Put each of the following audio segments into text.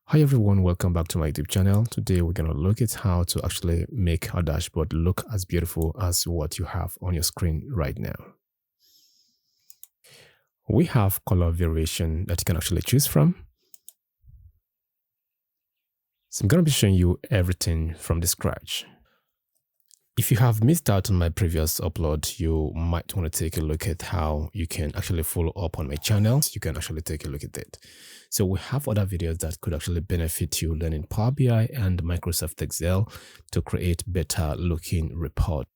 Hi everyone, welcome back to my YouTube channel. Today we're going to look at how to actually make a dashboard look as beautiful as what you have on your screen right now. We have color variation that you can actually choose from. So I'm going to be showing you everything from the scratch. If you have missed out on my previous upload, you might want to take a look at how you can actually follow up on my channel. You can actually take a look at it. So we have other videos that could actually benefit you learning Power BI and Microsoft Excel to create better looking reports.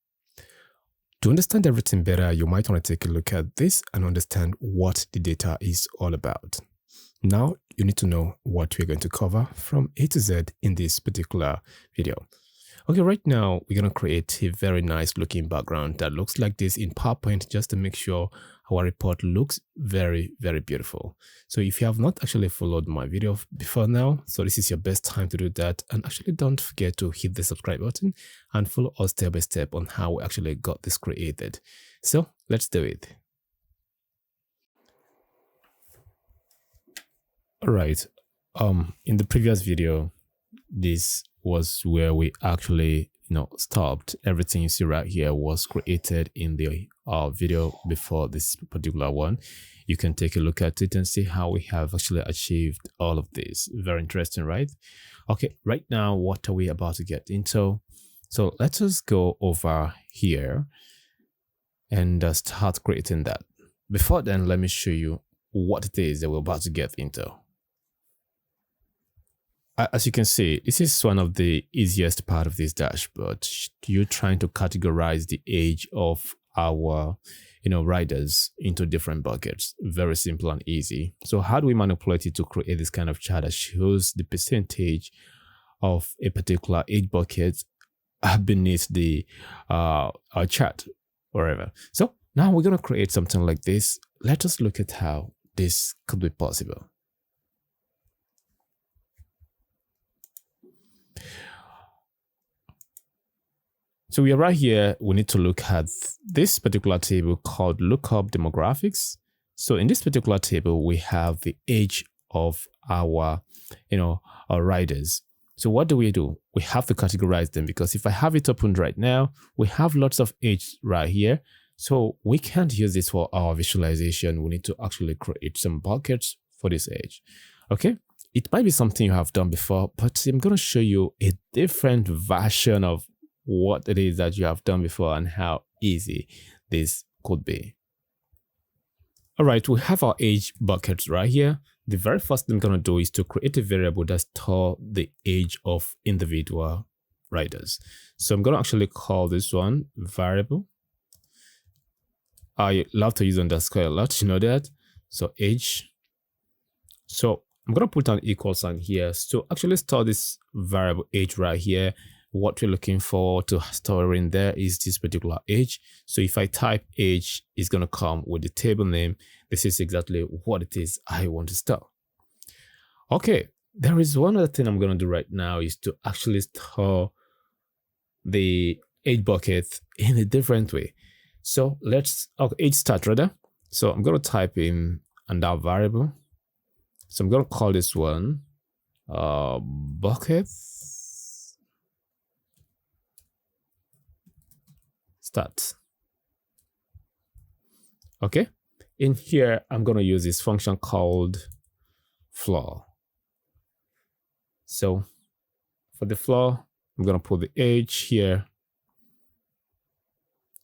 To understand everything better, you might want to take a look at this and understand what the data is all about. Now you need to know what we're going to cover from A to Z in this particular video. Okay, right now we're going to create a very nice looking background that looks like this in PowerPoint just to make sure our report looks very, very beautiful. So if you have not actually followed my video before now, so this is your best time to do that. And actually don't forget to hit the subscribe button and follow us step by step on how we actually got this created. So let's do it. All right. In the previous video, this was where we actually stopped. Everything you see right here was created in the video before this particular one. You can take a look at it and see how we have actually achieved all of this. Very interesting, right? Okay, right now what are we about to get into? So let us go over here and start creating that. Before then, let me show you what it is that we're about to get into. As you can see, this is one of the easiest part of this dashboard. You're trying to categorize the age of our, riders into different buckets. Very simple and easy. So how do we manipulate it to create this kind of chart that shows the percentage of a particular age bucket beneath the chart, wherever. So now we're going to create something like this. Let us look at how this could be possible. So we are right here. We need to look at this particular table called lookup demographics. So in this particular table, we have the age of our, our riders. So what do? We have to categorize them because if I have it opened right now, we have lots of age right here. So we can't use this for our visualization. We need to actually create some buckets for this age. Okay. It might be something you have done before, but I'm going to show you a different version of what it is that you have done before and how easy this could be. All right, we have our age buckets right here. The very first thing I'm going to do is to create a variable that stores the age of individual riders. So I'm going to actually call this one variable. I love to use underscore a lot, you know that. So age. So I'm going to put an equal sign here. So actually store this variable age right here. What we're looking for to store in there is this particular age. So if I type age, it's going to come with the table name. This is exactly what it is I want to store. Okay, there is one other thing I'm going to do right now is to actually store the age bucket in a different way. So age start rather. So I'm going to type in that variable. So I'm going to call this one bucket start. Okay, in here I'm going to use this function called floor. So for the floor, I'm going to put the age here.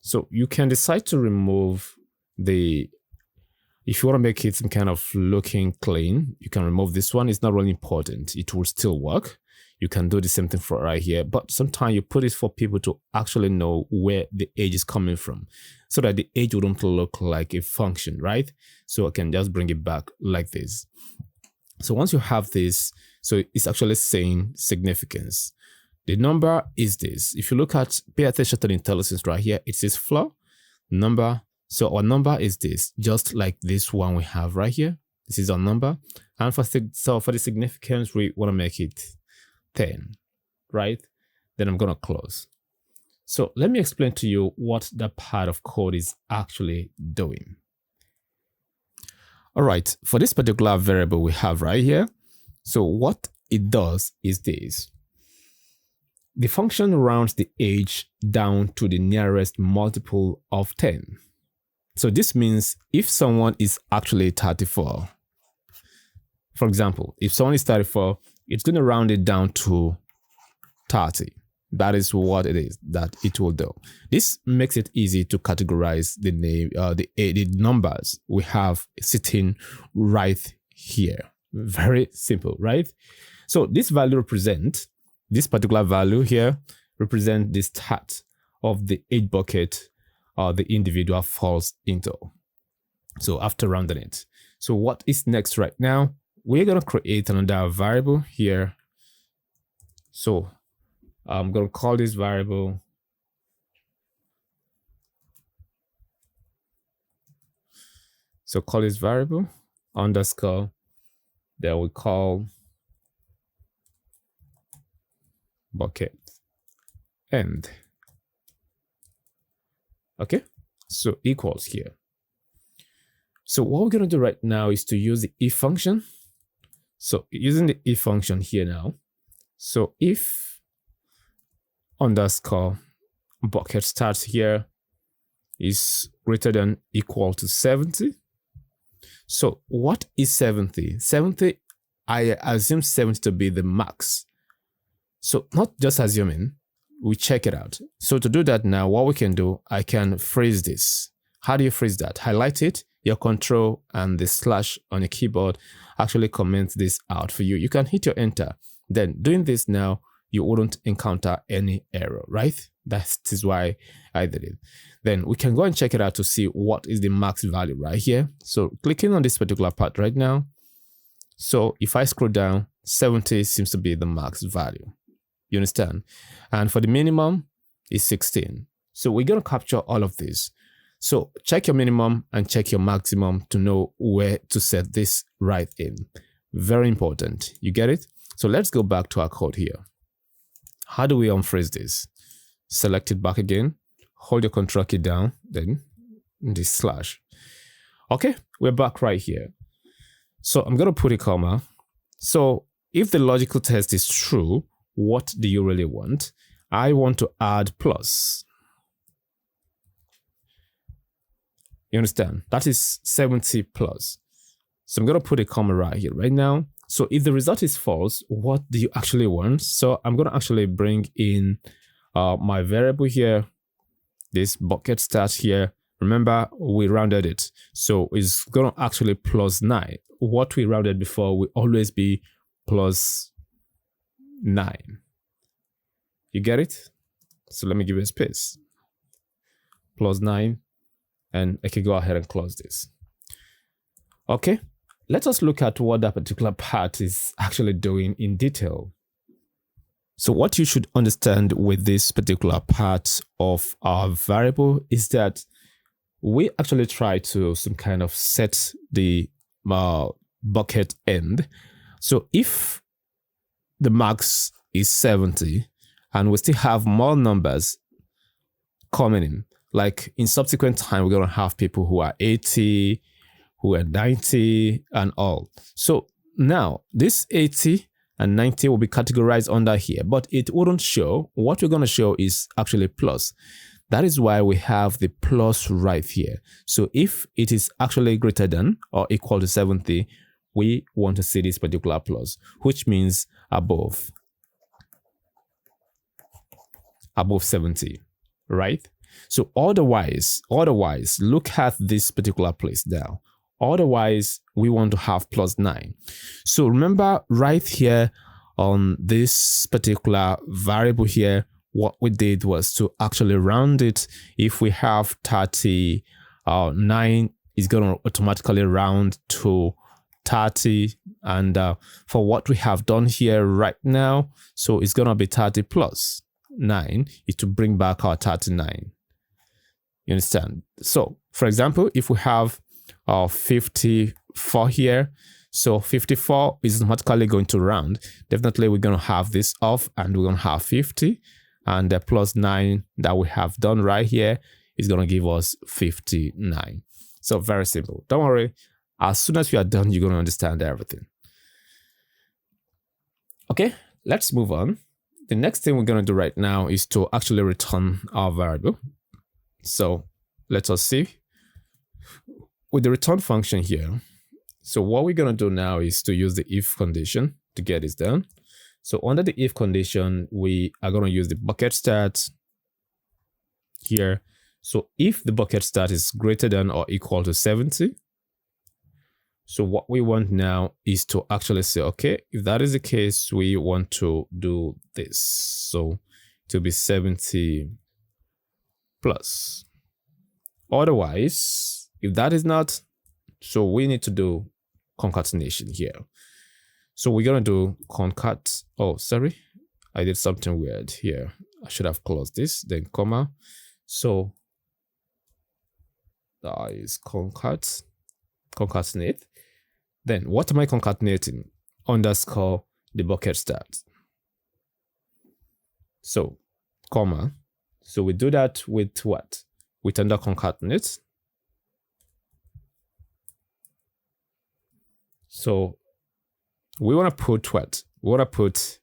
So you can decide to remove if you want to make it some kind of looking clean, you can remove this one. It's not really important. It will still work. You can do the same thing for right here, but sometimes you put it for people to actually know where the age is coming from so that the age wouldn't look like a function, right? So I can just bring it back like this. So once you have this, so it's actually saying significance. The number is this. If you look at pay attention to the intelligence right here, it says floor number. So our number is this, just like this one we have right here. This is our number. And for the significance, we want to make it 10, right? Then I'm going to close. So let me explain to you what that part of code is actually doing. All right, for this particular variable we have right here, So what it does is this. The function rounds the age down to the nearest multiple of 10. So this means if someone is actually 34, for example, if someone is 34, it's going to round it down to 30. That is what it is that it will do. This makes it easy to categorize the name, the numbers we have sitting right here. Very simple, right? So this value represents, this particular value here represents the start of the age bucket the individual falls into. So after rounding it. So what is next right now? We're going to create another variable here. So I'm going to call this variable underscore, then we call bucket end. Okay, so equals here. So what we're going to do right now is to use the if function. So using the if function here now. So if underscore bucket starts here is greater than equal to 70. So what is 70? 70, I assume 70 to be the max. So not just assuming, we check it out. So to do that now, what we can do, I can freeze this. How do you freeze that? Highlight it, your control and the slash on your keyboard actually comments this out for you. You can hit your enter. Then doing this now, you wouldn't encounter any error, right? That is why I did it. Then we can go and check it out to see what is the max value right here. So clicking on this particular part right now. So if I scroll down, 70 seems to be the max value. You understand? And for the minimum is 16. So we're going to capture all of this. So check your minimum and check your maximum to know where to set this right in. Very important. You get it? So let's go back to our code here. How do we unfreeze this? Select it back again. Hold your control key down, then this slash. Okay, we're back right here. So I'm going to put a comma. So if the logical test is true, what do you really want? I want to add plus. You understand? That is 70 plus. So I'm going to put a comma right here right now. So if the result is false, what do you actually want? So I'm going to actually bring in my variable here. This bucket start here. Remember, we rounded it. So it's going to actually plus 9. What we rounded before will always be plus 9. You get it? So let me give it a space. Plus 9. And I can go ahead and close this. Okay. Let us look at what that particular part is actually doing in detail. So what you should understand with this particular part of our variable is that we actually try to some kind of set the bucket end. So if the max is 70 and we still have more numbers coming in, like in subsequent time, we're going to have people who are 80, who are 90 and all. So now this 80 and 90 will be categorized under here, but it wouldn't show. What we're going to show is actually plus. That is why we have the plus right here. So if it is actually greater than or equal to 70, we want to see this particular plus, which means above 70, right? So otherwise, look at this particular place now. Otherwise, we want to have plus 9. So remember right here on this particular variable here, what we did was to actually round it. If we have 39, it's going to automatically round to 30. And for what we have done here right now, so it's going to be 30 plus 9 is to bring back our 39. You understand? So for example, if we have 54 here, so 54 is automatically going to round. Definitely we're going to have this off and we're going to have 50, and the plus 9 that we have done right here is going to give us 59. So very simple. Don't worry, as soon as we are done, you're going to understand everything. Okay, let's move on. The next thing we're going to do right now is to actually return our variable. So let us see. With the return function here, so what we're going to do now is to use the if condition to get this done. So under the if condition, we are going to use the bucket start here. So if the bucket start is greater than or equal to 70, so what we want now is to actually say, okay, if that is the case, we want to do this. So to be 70 plus. Otherwise, if that is not, so we need to do concatenation here. So we're going to do concat. Oh, sorry, I did something weird here. I should have closed this, then comma. So that is concatenate. Then what am I concatenating? Underscore the bucket start. So comma. So we do that with what? With under concatenate. So we want to put what? We want to put,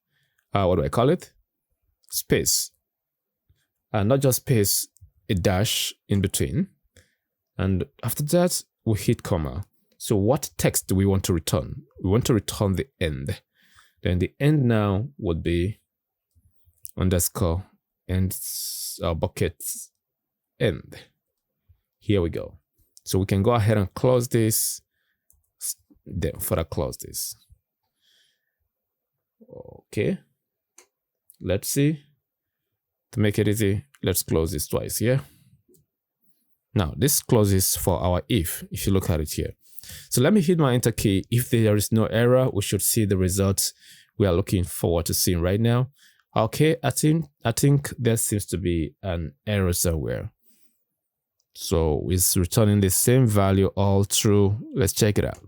what do I call it? Space. And not just space, a dash in between. And after that, we hit comma. So what text do we want to return? We want to return the end. Then the end now would be underscore and bucket end. Here we go. So we can go ahead and close this. Then further close this. Okay. Let's see. To make it easy, let's close this twice here. Now this closes for our if you look at it here. So let me hit my enter key. If there is no error, we should see the results we are looking forward to seeing right now. Okay, I think there seems to be an error somewhere. So it's returning the same value all through. Let's check it out.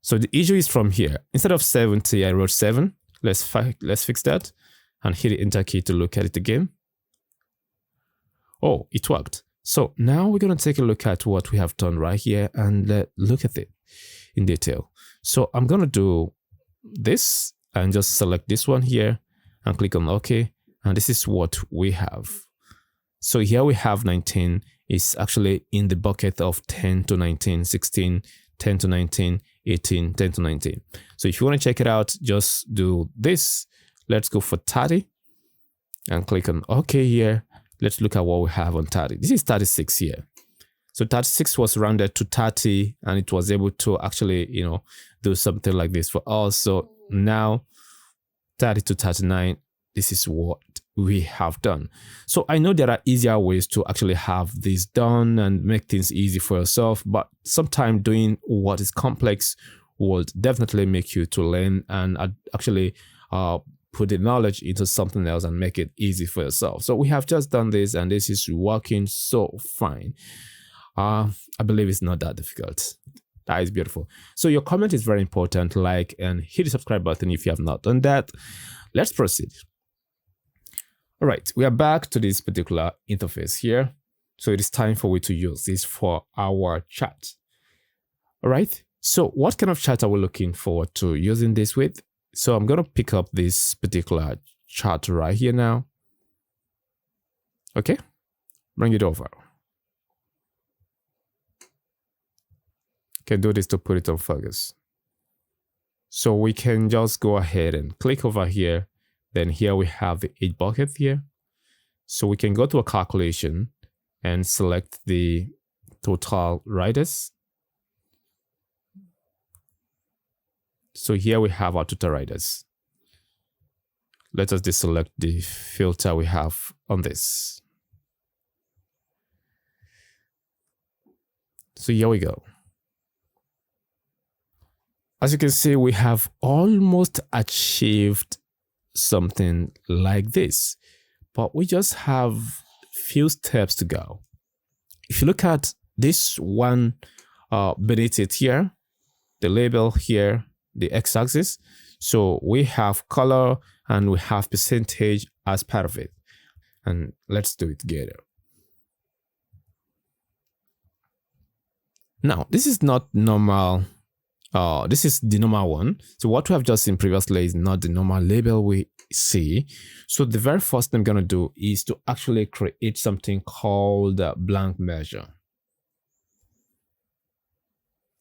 So the issue is from here. Instead of 70, I wrote 7. Let's fix that and hit the enter key to look at it again. Oh, it worked. So now we're going to take a look at what we have done right here and look at it in detail. So I'm going to do this and just select this one here and click on OK. And this is what we have. So here we have 19 is actually in the bucket of 10 to 19, 16, 10 to 19, 18, 10 to 19. So if you want to check it out, just do this. Let's go for 30 and click on OK here. Let's look at what we have on 30. This is 36 here. So 36 was rounded to 30 and it was able to actually, do something like this for us. So now 30 to 39, this is what we have done. So I know there are easier ways to actually have this done and make things easy for yourself, but sometimes doing what is complex will definitely make you to learn and actually put the knowledge into something else and make it easy for yourself. So we have just done this and this is working so fine. I believe it's not that difficult. That is beautiful. So your comment is very important. Like and hit the subscribe button if you have not done that. Let's proceed. All right, we are back to this particular interface here. So it is time for we to use this for our chat. All right, so what kind of chat are we looking forward to using this with? So I'm going to pick up this particular chat right here now. Okay, bring it over. Can do this to put it on focus. So we can just go ahead and click over here. Then here we have the 8 bucket here. So we can go to a calculation and select the total riders. So here we have our total riders. Let us deselect the filter we have on this. So here we go. As you can see, we have almost achieved something like this, but we just have few steps to go. If you look at this one beneath it here, the label here, the x-axis, so we have color and we have percentage as part of it. And let's do it together. Now, this is not normal. This is the normal one. So what we have just seen previously is not the normal label we see. So the very first thing I'm going to do is to actually create something called a blank measure.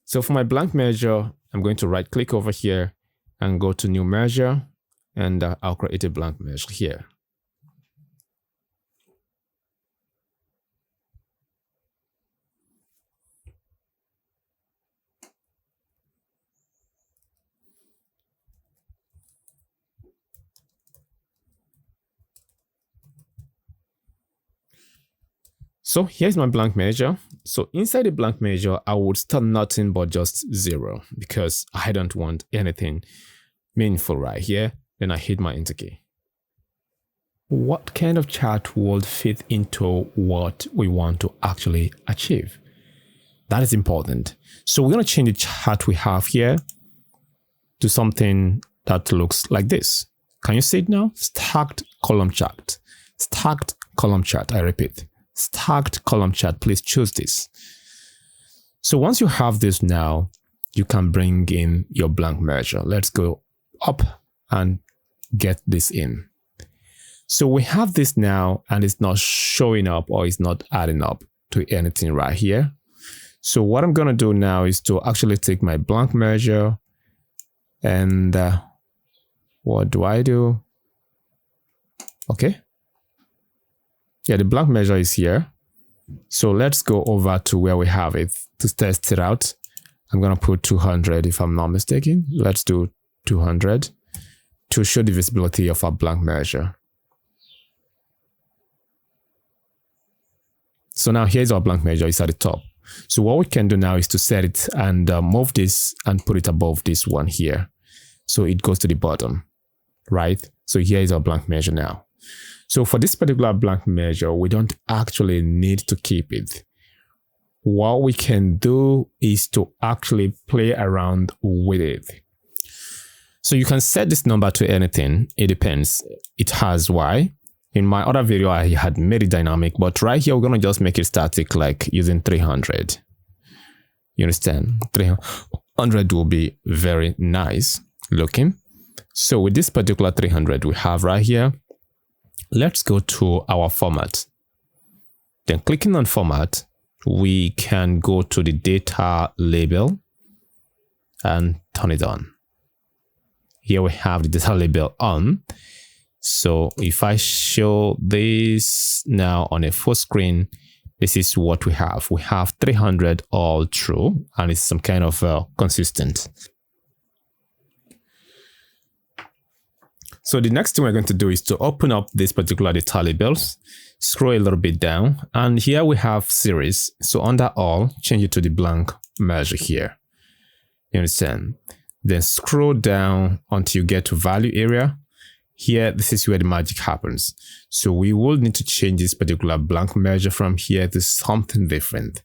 So for my blank measure, I'm going to right click over here and go to new measure, and I'll create a blank measure here. So here's my blank measure. So inside the blank measure, I would start nothing but just 0 because I don't want anything meaningful right here. Then I hit my enter key. What kind of chart would fit into what we want to actually achieve? That is important. So we're going to change the chart we have here to something that looks like this. Can you see it now? Stacked column chart. Stacked column chart. I repeat. Stacked column chart. Please choose this. So once you have this now, you can bring in your blank measure. Let's go up and get this in. So we have this now, and it's not showing up or it's not adding up to anything right here. So what I'm going to do now is to actually take my blank measure and what do I do? Okay. Yeah, the blank measure is here. So let's go over to where we have it to test it out. I'm going to put 200 if I'm not mistaken. Let's do 200 to show the visibility of our blank measure. So now here's our blank measure. It's at the top. So what we can do now is to set it and move this and put it above this one here. So it goes to the bottom, right? So here is our blank measure now. So for this particular blank measure, we don't actually need to keep it. What we can do is to actually play around with it. So you can set this number to anything. It depends. It has Y. In my other video, I had made it dynamic, but right here, we're going to just make it static, like using 300. You understand? 300 will be very nice looking. So with this particular 300 we have right here, let's go to our format. Then clicking on format, we can go to the data label and turn it on. Here we have the data label on. So if I show this now on a full screen, this is what we have. We have 300 all through, and it's some kind of consistent. So the next thing we're going to do is to open up this particular data labels, scroll a little bit down, and here we have series. So under all, change it to the blank measure here. You understand? Then scroll down until you get to value area. Here, this is where the magic happens. So we will need to change this particular blank measure from here to something different,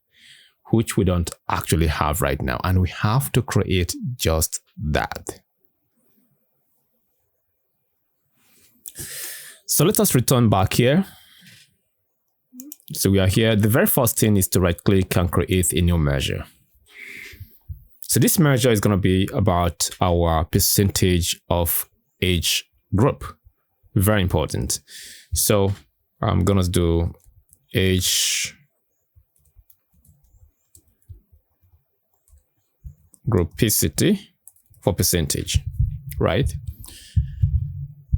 which we don't actually have right now. And we have to create just that. So let us return back here. So we are here. The very first thing is to right click and create a new measure. So this measure is going to be about our percentage of age group. Very important. So I'm going to do age groupicity for percentage, right?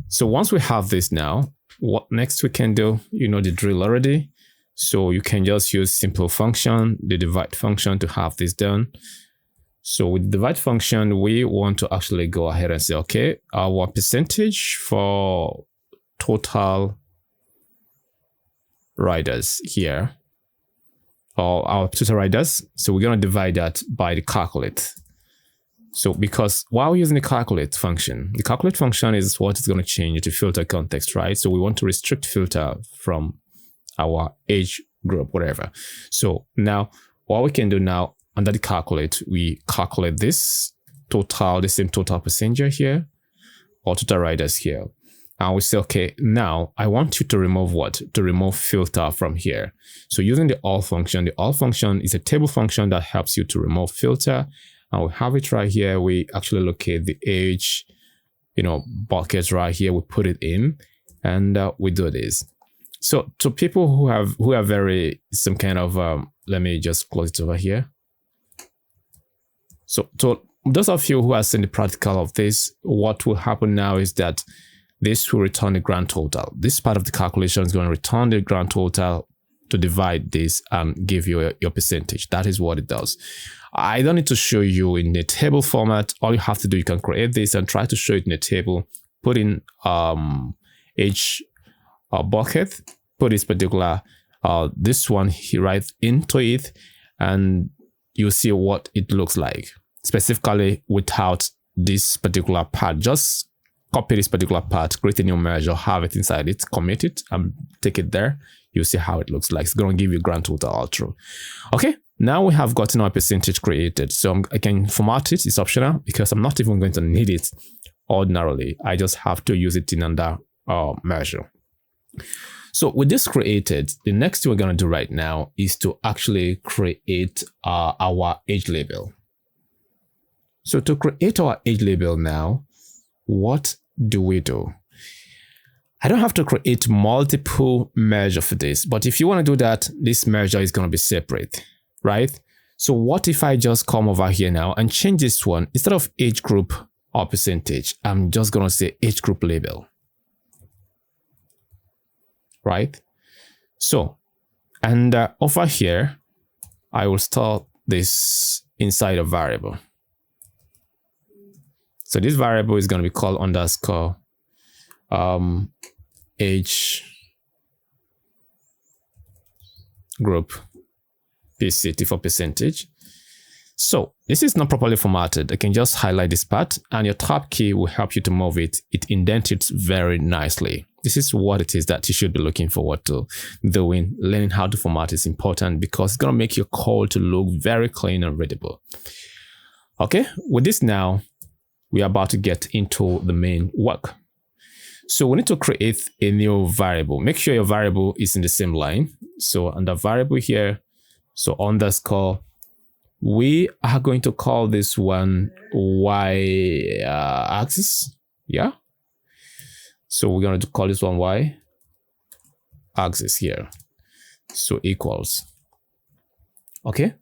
So once we have this now, what next we can do, you know the drill already. So you can just use simple function, the divide function, to have this done. So with the divide function, we want to actually go ahead and say, okay, our percentage for total riders here, or our total riders. So we're going to divide that by the calculate. So because while we're using the calculate function is what is going to change the filter context, right? So we want to restrict filter from our age group, whatever. So now what we can do now, under the calculate, we calculate this total, the same total passenger here, or total riders here. And we say, okay, now I want you to remove what? To remove filter from here. So using the all function, the all function is a table function that helps you to remove filter. And we have it right here. We actually locate the age, bucket right here. We put it in and we do this. So to people who are very, some kind of, let me just close it over here. So to those of you who have seen the practical of this, what will happen now is that this will return the grand total. This part of the calculation is going to return the grand total to divide this and give you your percentage. That is what it does. I don't need to show you in the table format. All you have to do, you can create this and try to show it in a table. Put in age bucket, put this particular, this one here right into it, and you'll see what it looks like. Specifically without this particular part, just copy this particular part, create a new measure, have it inside it, commit it, and take it there. You'll see how it looks like. It's going to give you grand total all through. Okay, now we have gotten our percentage created. So I can format it. It's optional because I'm not even going to need it ordinarily. I just have to use it in under measure. So with this created, the next thing we're going to do right now is to actually create our age label. So to create our age label now, what do we do? I don't have to create multiple measure for this, but if you want to do that, this measure is going to be separate, right? So what if I just come over here now and change this one? Instead of age group or percentage, I'm just going to say age group label, right? So, and over here, I will store this inside a variable. So this variable is going to be called underscore age group PCT for percentage. So this is not properly formatted. I can just highlight this part and your tab key will help you to move it. It indents it very nicely. This is what it is that you should be looking forward to doing. Learning how to format is important because it's going to make your code to look very clean and readable. Okay, with this now, we are about to get into the main work. So we need to create a new variable. Make sure your variable is in the same line. So under variable here, so underscore, we are going to call this one y axis. Yeah. So we're going to call this one y axis here. So equals. Okay.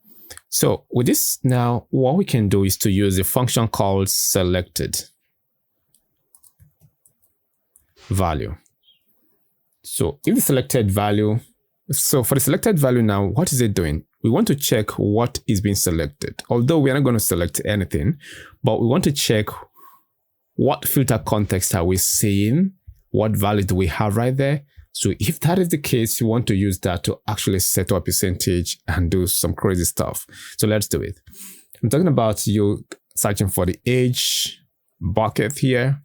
So with this now, what we can do is to use a function called selected value. So if the selected value, so for the selected value now, what is it doing? We want to check what is being selected. Although we are not going to select anything, but we want to check what filter context are we seeing, what value do we have right there. So if that is the case, you want to use that to actually set up a percentage and do some crazy stuff. So let's do it. I'm talking about you searching for the age bucket here.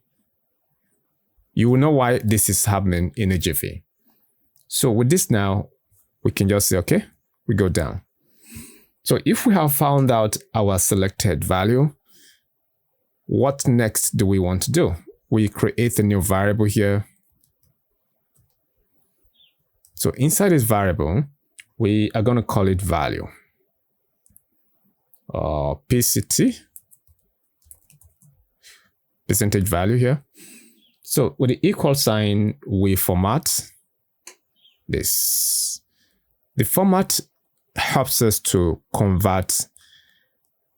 You will know why this is happening in a jiffy. So with this now, we can just say, okay, we go down. So if we have found out our selected value, what next do we want to do? We create a new variable here. So inside this variable, we are going to call it value. PCT, percentage value here. So with the equal sign, we format this. The format helps us to convert,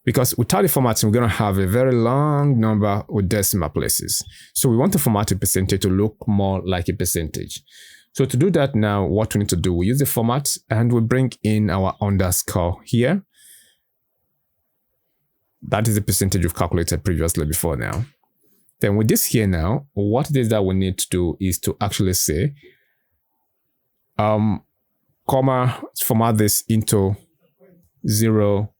because without the formatting, we're going to have a very long number with decimal places. So we want to format a percentage to look more like a percentage. So to do that now, what we need to do, we use the format and we bring in our underscore here. That is the percentage we've calculated previously before now. Then with this here now, what it is that we need to do is to actually say, comma, format this into 0.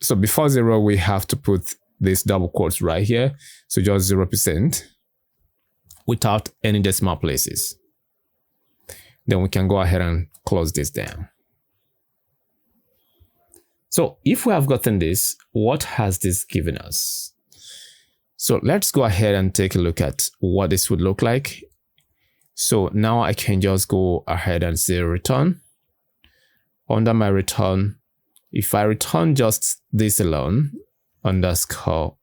So before 0, we have to put this double quotes right here. So just 0%. Without any decimal places. Then we can go ahead and close this down. So if we have gotten this, what has this given us? So let's go ahead and take a look at what this would look like. So now I can just go ahead and say return. Under my return, if I return just this alone, underscore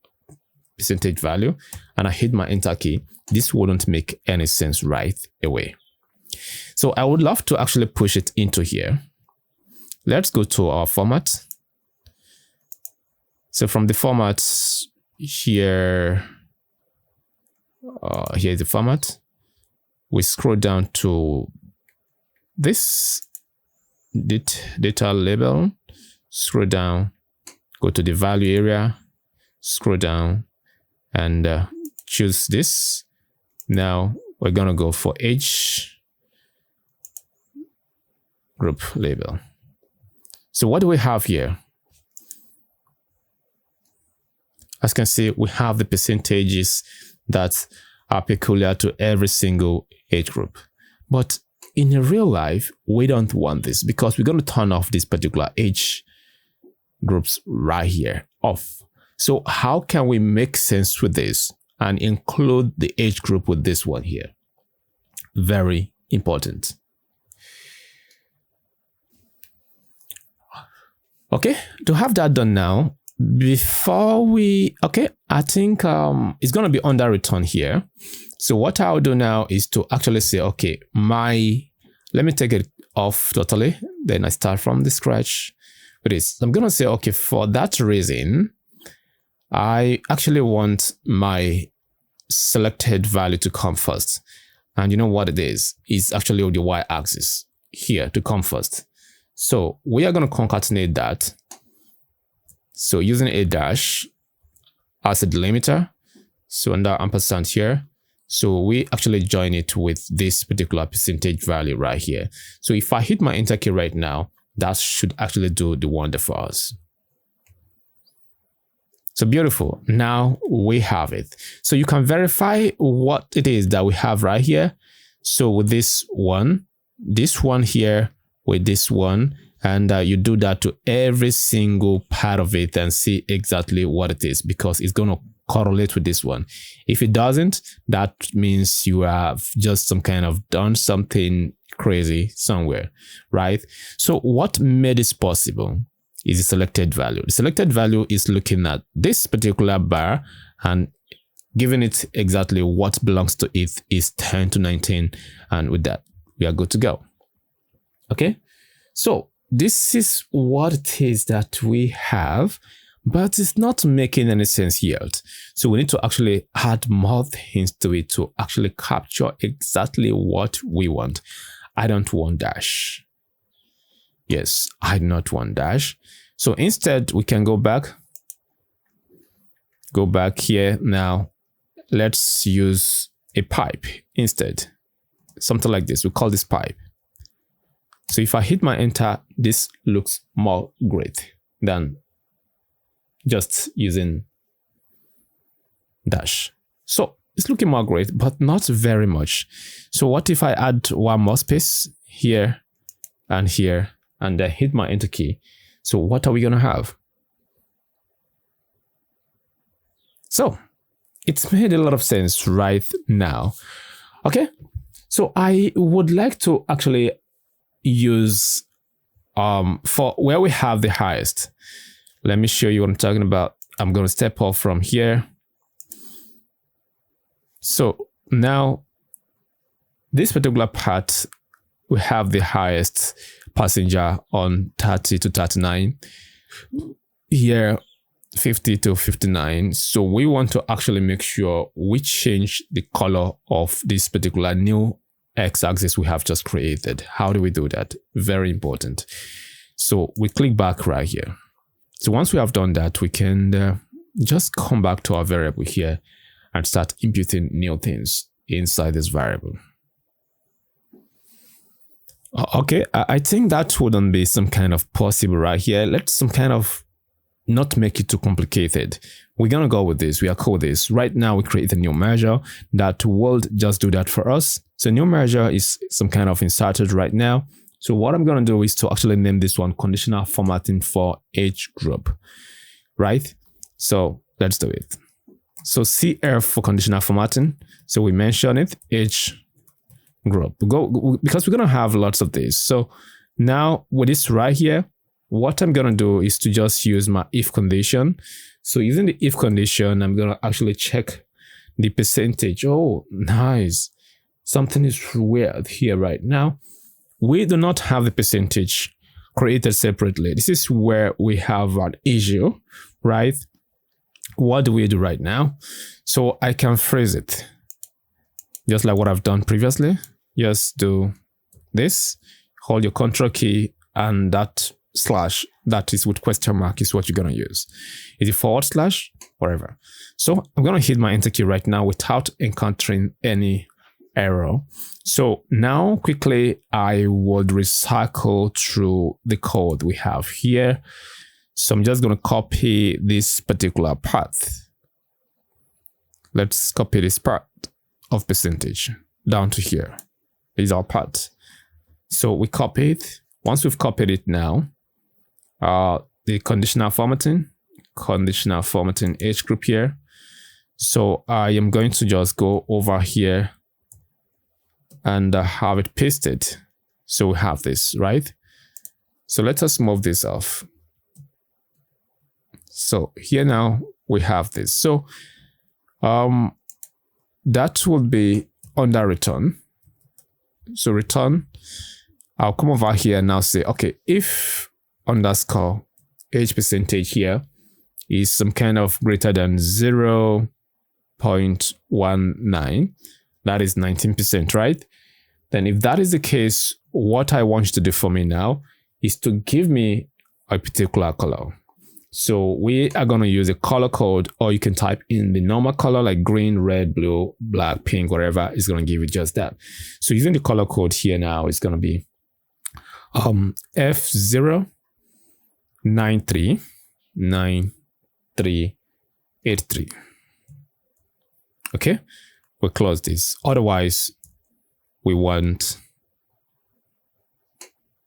percentage value, and I hit my enter key, this wouldn't make any sense right away. So I would love to actually push it into here. Let's go to our format. So from the format here, here's the format. We scroll down to this data label, scroll down, go to the value area, scroll down, and choose this. Now we're gonna go for age group label. So what do we have here? As you can see, we have the percentages that are peculiar to every single age group. But in real life, we don't want this because we're going to turn off these particular age groups right here off. So how can we make sense with this and include the age group with this one here? Very important. Okay, to have that done now, before we, I think it's going to be under return here. So what I'll do now is to actually say, okay, let me take it off totally. Then I start from the scratch with this. I'm going to say, okay, for that reason, I actually want my selected value to come first. And you know what it is? It's actually the y-axis here to come first. So we are going to concatenate that. So using a dash as a delimiter, so under ampersand here, so we actually join it with this particular percentage value right here. So if I hit my enter key right now, that should actually do the wonder for us. So beautiful. Now we have it. So you can verify what it is that we have right here. So with this one here, with this one, and you do that to every single part of it and see exactly what it is, because it's going to correlate with this one. If it doesn't, that means you have just done something crazy somewhere, right? So what made this possible is the selected value. The selected value is looking at this particular bar and giving it exactly what belongs to it is 10 to 19. And with that, we are good to go. Okay, so this is what it is that we have, but it's not making any sense yet. So we need to actually add more things to it to actually capture exactly what we want. I don't want dash. Yes, I do not want dash. So instead, we can go back here. Now, let's use a pipe instead. Something like this. We call this pipe. So if I hit my enter, this looks more great than just using dash. So it's looking more great, but not very much. So what if I add one more space here, and then hit my enter key? So what are we going to have? So it's made a lot of sense right now. Okay, so I would like to actually use for where we have the highest. Let me show you what I'm talking about. I'm going to step off from here. So now this particular part, we have the highest passenger on 30 to 39, here 50 to 59. So we want to actually make sure we change the color of this particular new x-axis we have just created. How do we do that? Very important. So we click back right here. So once we have done that, we can just come back to our variable here and start imputing new things inside this variable. Okay, I think that wouldn't be some kind of possible right here. Let's not make it too complicated. We're going to go with this. We are cool with this. Right now, we create a new measure that will just do that for us. So new measure is some kind of inserted right now. So what I'm going to do is to actually name this one conditional formatting for age group, right? So let's do it. So CF for conditional formatting. So we mention it, H group. Because we're going to have lots of these. So now with this right here, what I'm going to do is to just use my if condition. So using the if condition, I'm going to actually check the percentage. Oh, nice. Something is weird here right now. We do not have the percentage created separately. This is where we have an issue, right? What do we do right now? So I can phrase it just like what I've done previously. Just do this, hold your control key, and that slash that is with question mark is what you're going to use. Is it forward slash? Whatever. So I'm going to hit my enter key right now without encountering any error. So now quickly I would recycle through the code we have here. So I'm just going to copy this particular path. Let's copy this part of percentage down to here. Is our part. So we copy it. Once we've copied it now, the conditional formatting H group here. So I am going to just go over here and have it pasted. So we have this, right? So let us move this off. So here now we have this. So that would be under return. So return, I'll come over here and now say, okay, if underscore H percentage here is some kind of greater than 0.19, that is 19%, right? Then if that is the case, what I want you to do for me now is to give me a particular color. So we are going to use a color code, or you can type in the normal color like green, red, blue, black, pink, whatever is going to give you just that. So using the color code here now is going to be F0939383. Okay, we'll close this. Otherwise, we want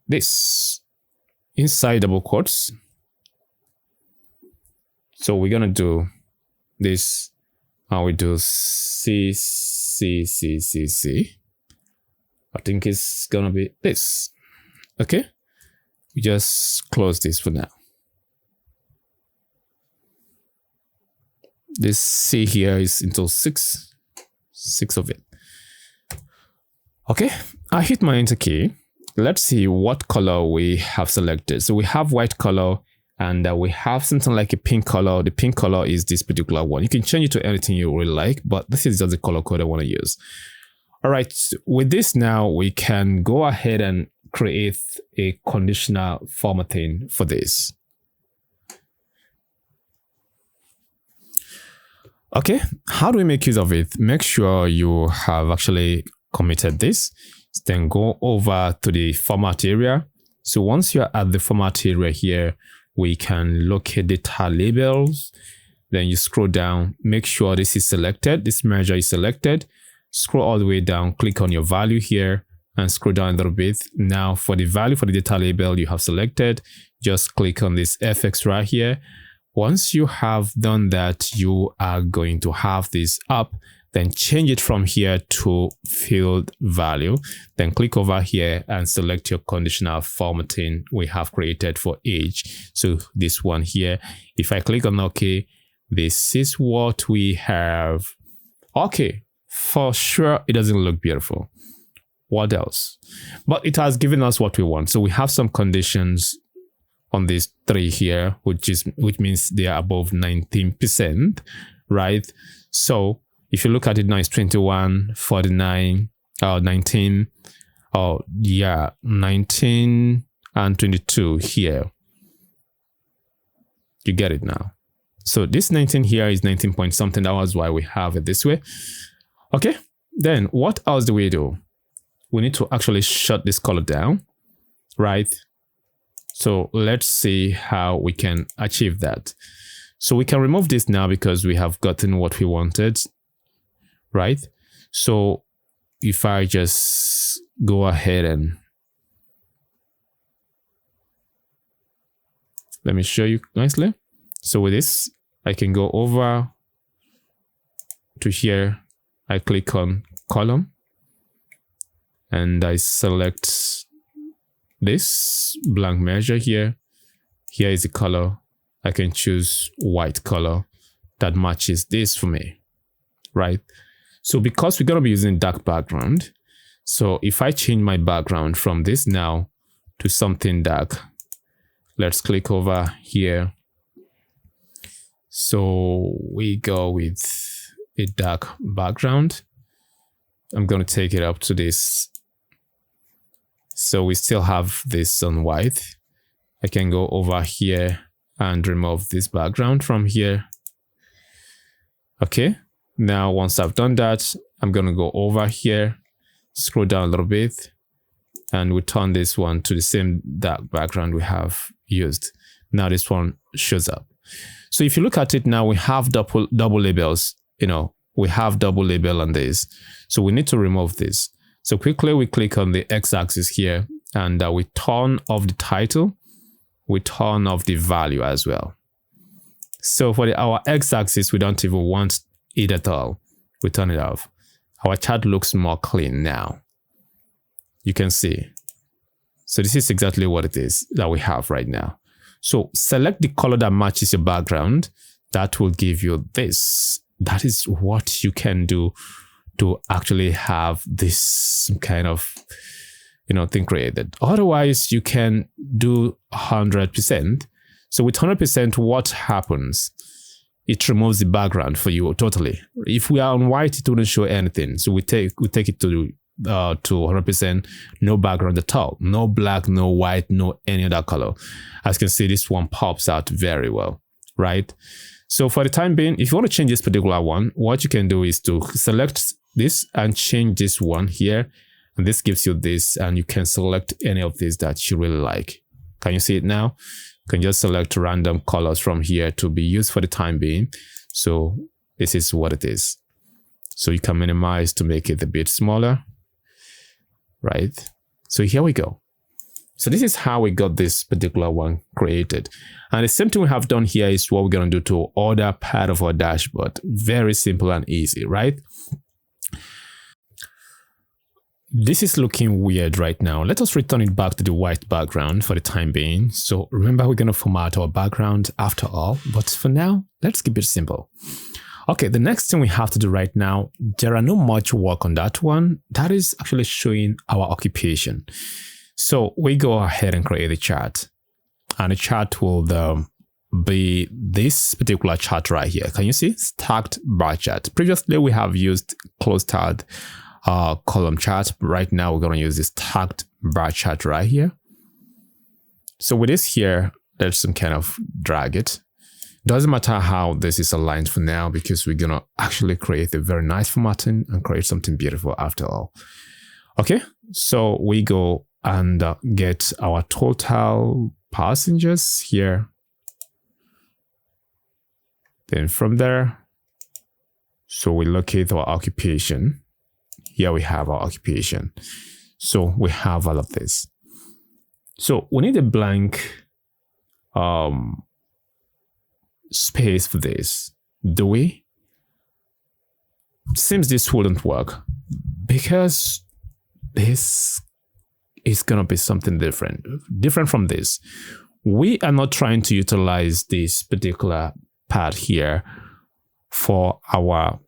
this inside double quotes. So we're going to do this, and we do C. I think it's going to be this. Okay. We just close this for now. This C here is into six of it. Okay. I hit my enter key. Let's see what color we have selected. So we have white color, and we have something like a pink color. The pink color is this particular one. You can change it to anything you really like, but this is just the color code I want to use. All right, with this now, we can go ahead and create a conditional formatting for this. Okay, how do we make use of it? Make sure you have actually committed this. Then go over to the format area. So once you're at the format area here, we can locate data labels. Then you scroll down, make sure this is selected, this measure is selected. Scroll all the way down, click on your value here, and scroll down a little bit. Now for the value for the data label you have selected, just click on this FX right here. Once you have done that, you are going to have this up. Then change it from here to field value. Then click over here and select your conditional formatting we have created for age. So this one here, if I click on OK, this is what we have. Okay, for sure, it doesn't look beautiful. What else? But it has given us what we want. So we have some conditions on these three here, which means they are above 19%, right? So if you look at it now, it's 21, 49, 19, 19 and 22 here. You get it now. So this 19 here is 19 point something. That was why we have it this way. Okay. Then what else do we do? We need to actually shut this color down, right? So let's see how we can achieve that. So we can remove this now because we have gotten what we wanted, right? So if I just go ahead and let me show you nicely. So with this, I can go over to here, I click on column and I select this blank measure here. Here is the color. I can choose white color that matches this for me, right? So because we're going to be using dark background, so if I change my background from this now to something dark, let's click over here. So we go with a dark background. I'm going to take it up to this. So we still have this on white. I can go over here and remove this background from here. Okay. Now, once I've done that, I'm going to go over here, scroll down a little bit, and we turn this one to the same dark background we have used. Now this one shows up. So if you look at it now, we have double labels. We have double label on this. So we need to remove this. So quickly we click on the X-axis here, and we turn off the title. We turn off the value as well. So for our X-axis, we don't even want it at all. We turn it off. Our chart looks more clean now. You can see. So this is exactly what it is that we have right now. So select the color that matches your background. That will give you this. That is what you can do to actually have this kind of thing created. Otherwise, you can do 100%. So with 100%, what happens? It removes the background for you totally. If we are on white, it wouldn't show anything. So we take it to 100%, no background at all, no black, no white, no any other color. As you can see, this one pops out very well, right? So for the time being, if you want to change this particular one, what you can do is to select this and change this one here. And this gives you this, and you can select any of these that you really like. Can you see it now? You can just select random colors from here to be used for the time being. So this is what it is. So you can minimize to make it a bit smaller, right? So here we go. So this is how we got this particular one created. And the same thing we have done here is what we're going to do to other part of our dashboard. Very simple and easy, right? This is looking weird right now. Let us return it back to the white background for the time being. So remember, we're going to format our background after all, but for now, let's keep it simple. Okay, the next thing we have to do right now, there are no much work on that one. That is actually showing our occupation. So we go ahead and create a chart, and the chart will be this particular chart right here. Can you see? Stacked bar chart. Previously, we have used clustered column chart. Right now, we're going to use this stacked bar chart right here. So with this here, let's kind of drag it. Doesn't matter how this is aligned for now, because we're going to actually create a very nice formatting and create something beautiful after all. Okay, so we go and get our total passengers here. Then from there, so we locate our occupation. Here we have our occupation. So we have all of this. So we need a blank space for this. Do we? Seems this wouldn't work because this is going to be something different from this. We are not trying to utilize this particular part here for our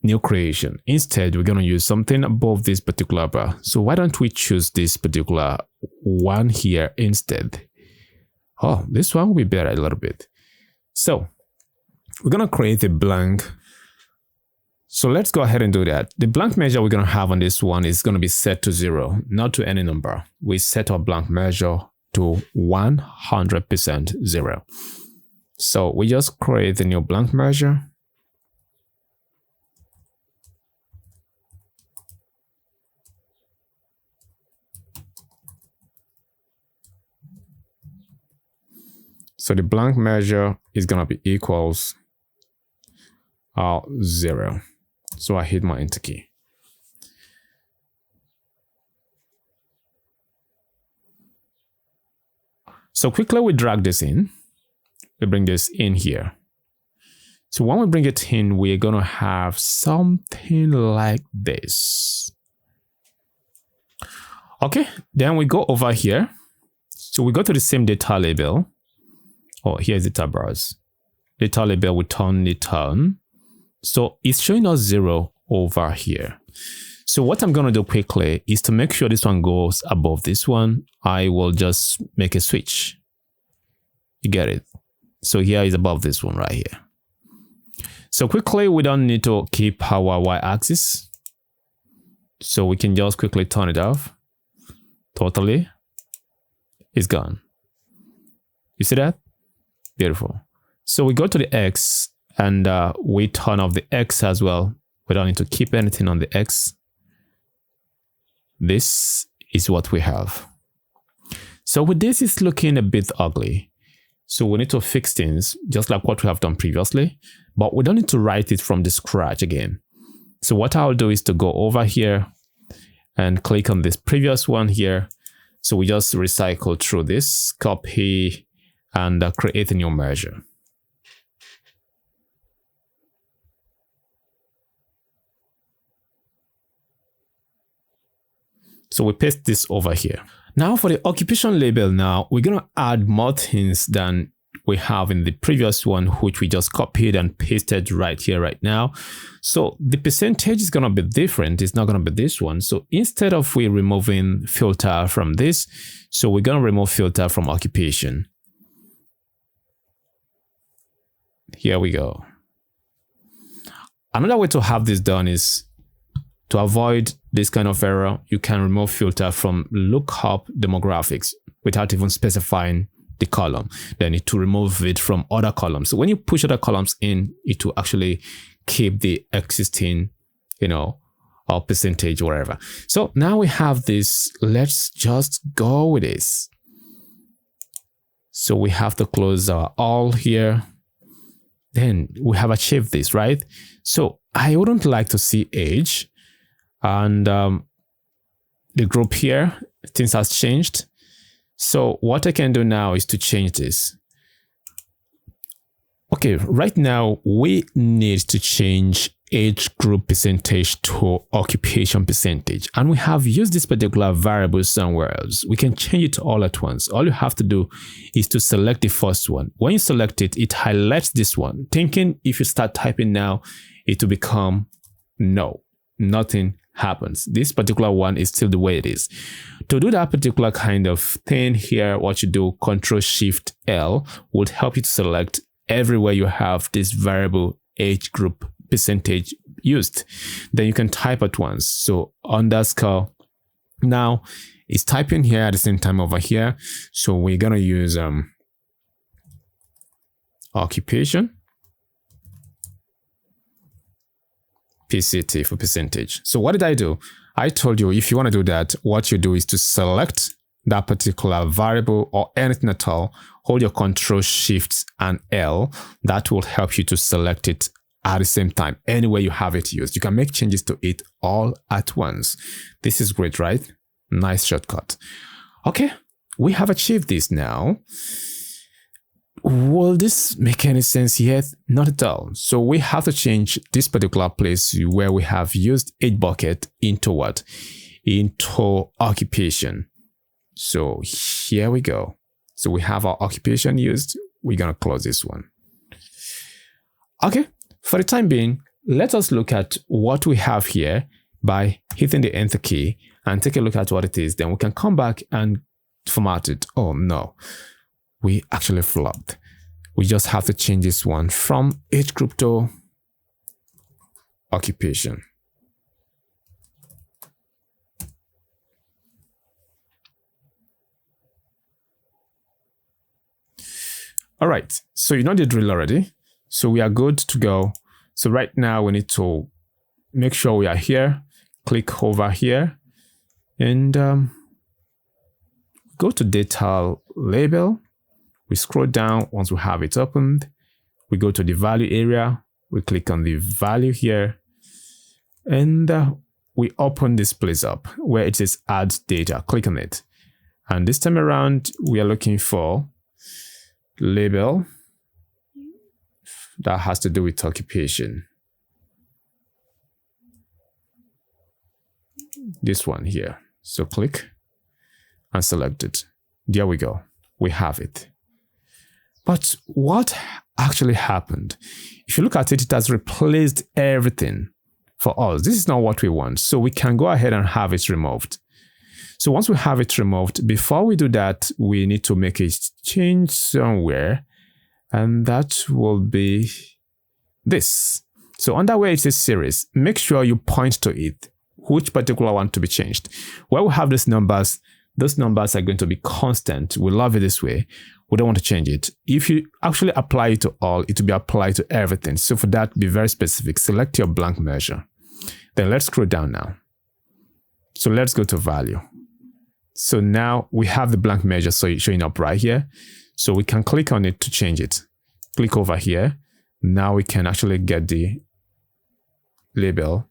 new creation. Instead, we're going to use something above this particular bar. So why don't we choose this particular one here instead? Oh, this one will be better a little bit. So we're going to create a blank. So let's go ahead and do that. The blank measure we're going to have on this one is going to be set to 0, not to any number. We set our blank measure to 100% 0. So we just create a new blank measure. So the blank measure is going to be equals 0. So I hit my enter key. So quickly we drag this in. We bring this in here. So when we bring it in, we're going to have something like this. Okay, then we go over here. So we go to the same data label. Oh, here's the tab bars. Data label, we turn it on. So it's showing us 0 over here. So what I'm going to do quickly is to make sure this one goes above this one. I will just make a switch. You get it? So here is above this one right here. So quickly, we don't need to keep our y-axis. So we can just quickly turn it off. Totally. It's gone. You see that? Beautiful. So we go to the X and we turn off the X as well. We don't need to keep anything on the X. This is what we have. So with this, it's looking a bit ugly. So we need to fix things just like what we have done previously, but we don't need to write it from the scratch again. So what I'll do is to go over here and click on this previous one here. So we just recycle through this, copy, and create a new measure. So we paste this over here. Now for the occupation label now, we're going to add more things than we have in the previous one, which we just copied and pasted right here, right now. So the percentage is going to be different. It's not going to be this one. So instead of we removing filter from this, so we're going to remove filter from occupation. Here we go. Another way to have this done is to avoid this kind of error, you can remove filter from lookup demographics without even specifying the column. Then it to remove it from other columns. So when you push other columns in, it will actually keep the existing, or percentage, whatever. So now we have this. Let's just go with this. So we have to close our all here. Then we have achieved this, right? So I wouldn't like to see age. And the group here, things has changed. So what I can do now is to change this. Okay, right now we need to change age group percentage to occupation percentage. And we have used this particular variable somewhere else. We can change it all at once. All you have to do is to select the first one. When you select it, it highlights this one. Thinking if you start typing now, it will become no, nothing happens. This particular one is still the way it is. To do that particular kind of thing here, what you do, Ctrl+Shift+L would help you to select everywhere you have this variable age group percentage used. Then you can type at once. So underscore. Now it's typing here at the same time over here. So we're gonna use occupation. PCT for percentage. So what did I do? I told you if you want to do that, what you do is to select that particular variable or anything at all, hold your Ctrl+Shift+L. That will help you to select it at the same time, anywhere you have it used. You can make changes to it all at once. This is great, right? Nice shortcut. Okay, we have achieved this now. Will this make any sense yet? Not at all. So we have to change this particular place where we have used age bucket into what? Into occupation. So here we go. So we have our occupation used. We're going to close this one. Okay, for the time being, let us look at what we have here by hitting the enter key and take a look at what it is. Then we can come back and format it. Oh no. We actually flopped. We just have to change this one from age group to occupation. All right, so you know the drill already. So we are good to go. So right now we need to make sure we are here, click over here and go to data label. We scroll down once we have it opened. We go to the value area. We click on the value here. And we open this place up where it says add data. Click on it. And this time around, we are looking for label that has to do with occupation. This one here. So click and select it. There we go. We have it. But what actually happened? If you look at it, it has replaced everything for us. This is not what we want. So we can go ahead and have it removed. So once we have it removed, before we do that, we need to make a change somewhere. And that will be this. So under where it says series, make sure you point to it, which particular one to be changed. Where we have these numbers, those numbers are going to be constant. We love it this way. We don't want to change it. If you actually apply it to all, it will be applied to everything. So for that, be very specific. Select your blank measure. Then let's scroll down now. So let's go to value. So now we have the blank measure showing up right here. So we can click on it to change it. Click over here. Now we can actually get the label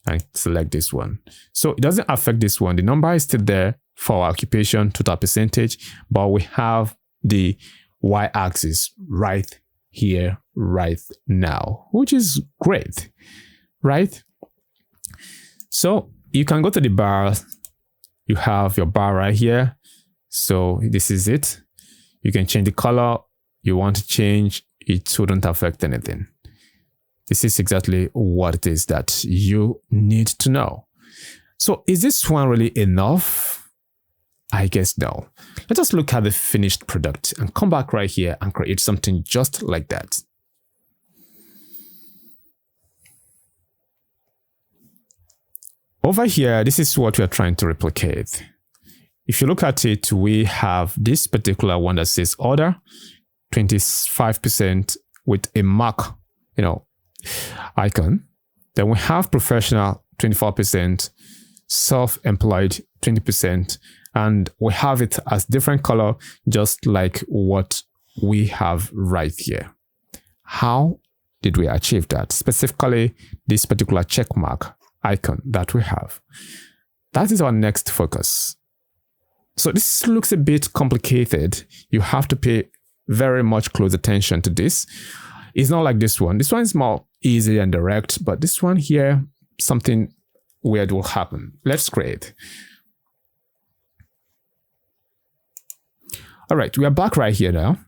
and select this one. So it doesn't affect this one. The number is still there for our occupation, total percentage, but we have the y-axis right here, right now, which is great, right? So you can go to the bar. You have your bar right here. So this is it. You can change the color you want to change. It wouldn't affect anything. This is exactly what it is that you need to know. So is this one really enough? I guess no. Let us look at the finished product and come back right here and create something just like that. Over here, this is what we are trying to replicate. If you look at it, we have this particular one that says order, 25% with a mark, icon. Then we have professional, 24%, self-employed, 20%, and we have it as different color, just like what we have right here. How did we achieve that? Specifically, this particular check mark icon that we have. That is our next focus. So this looks a bit complicated. You have to pay very much close attention to this. It's not like this one. This one is more easy and direct, but this one here, something weird will happen. Let's create. All right, we are back right here now.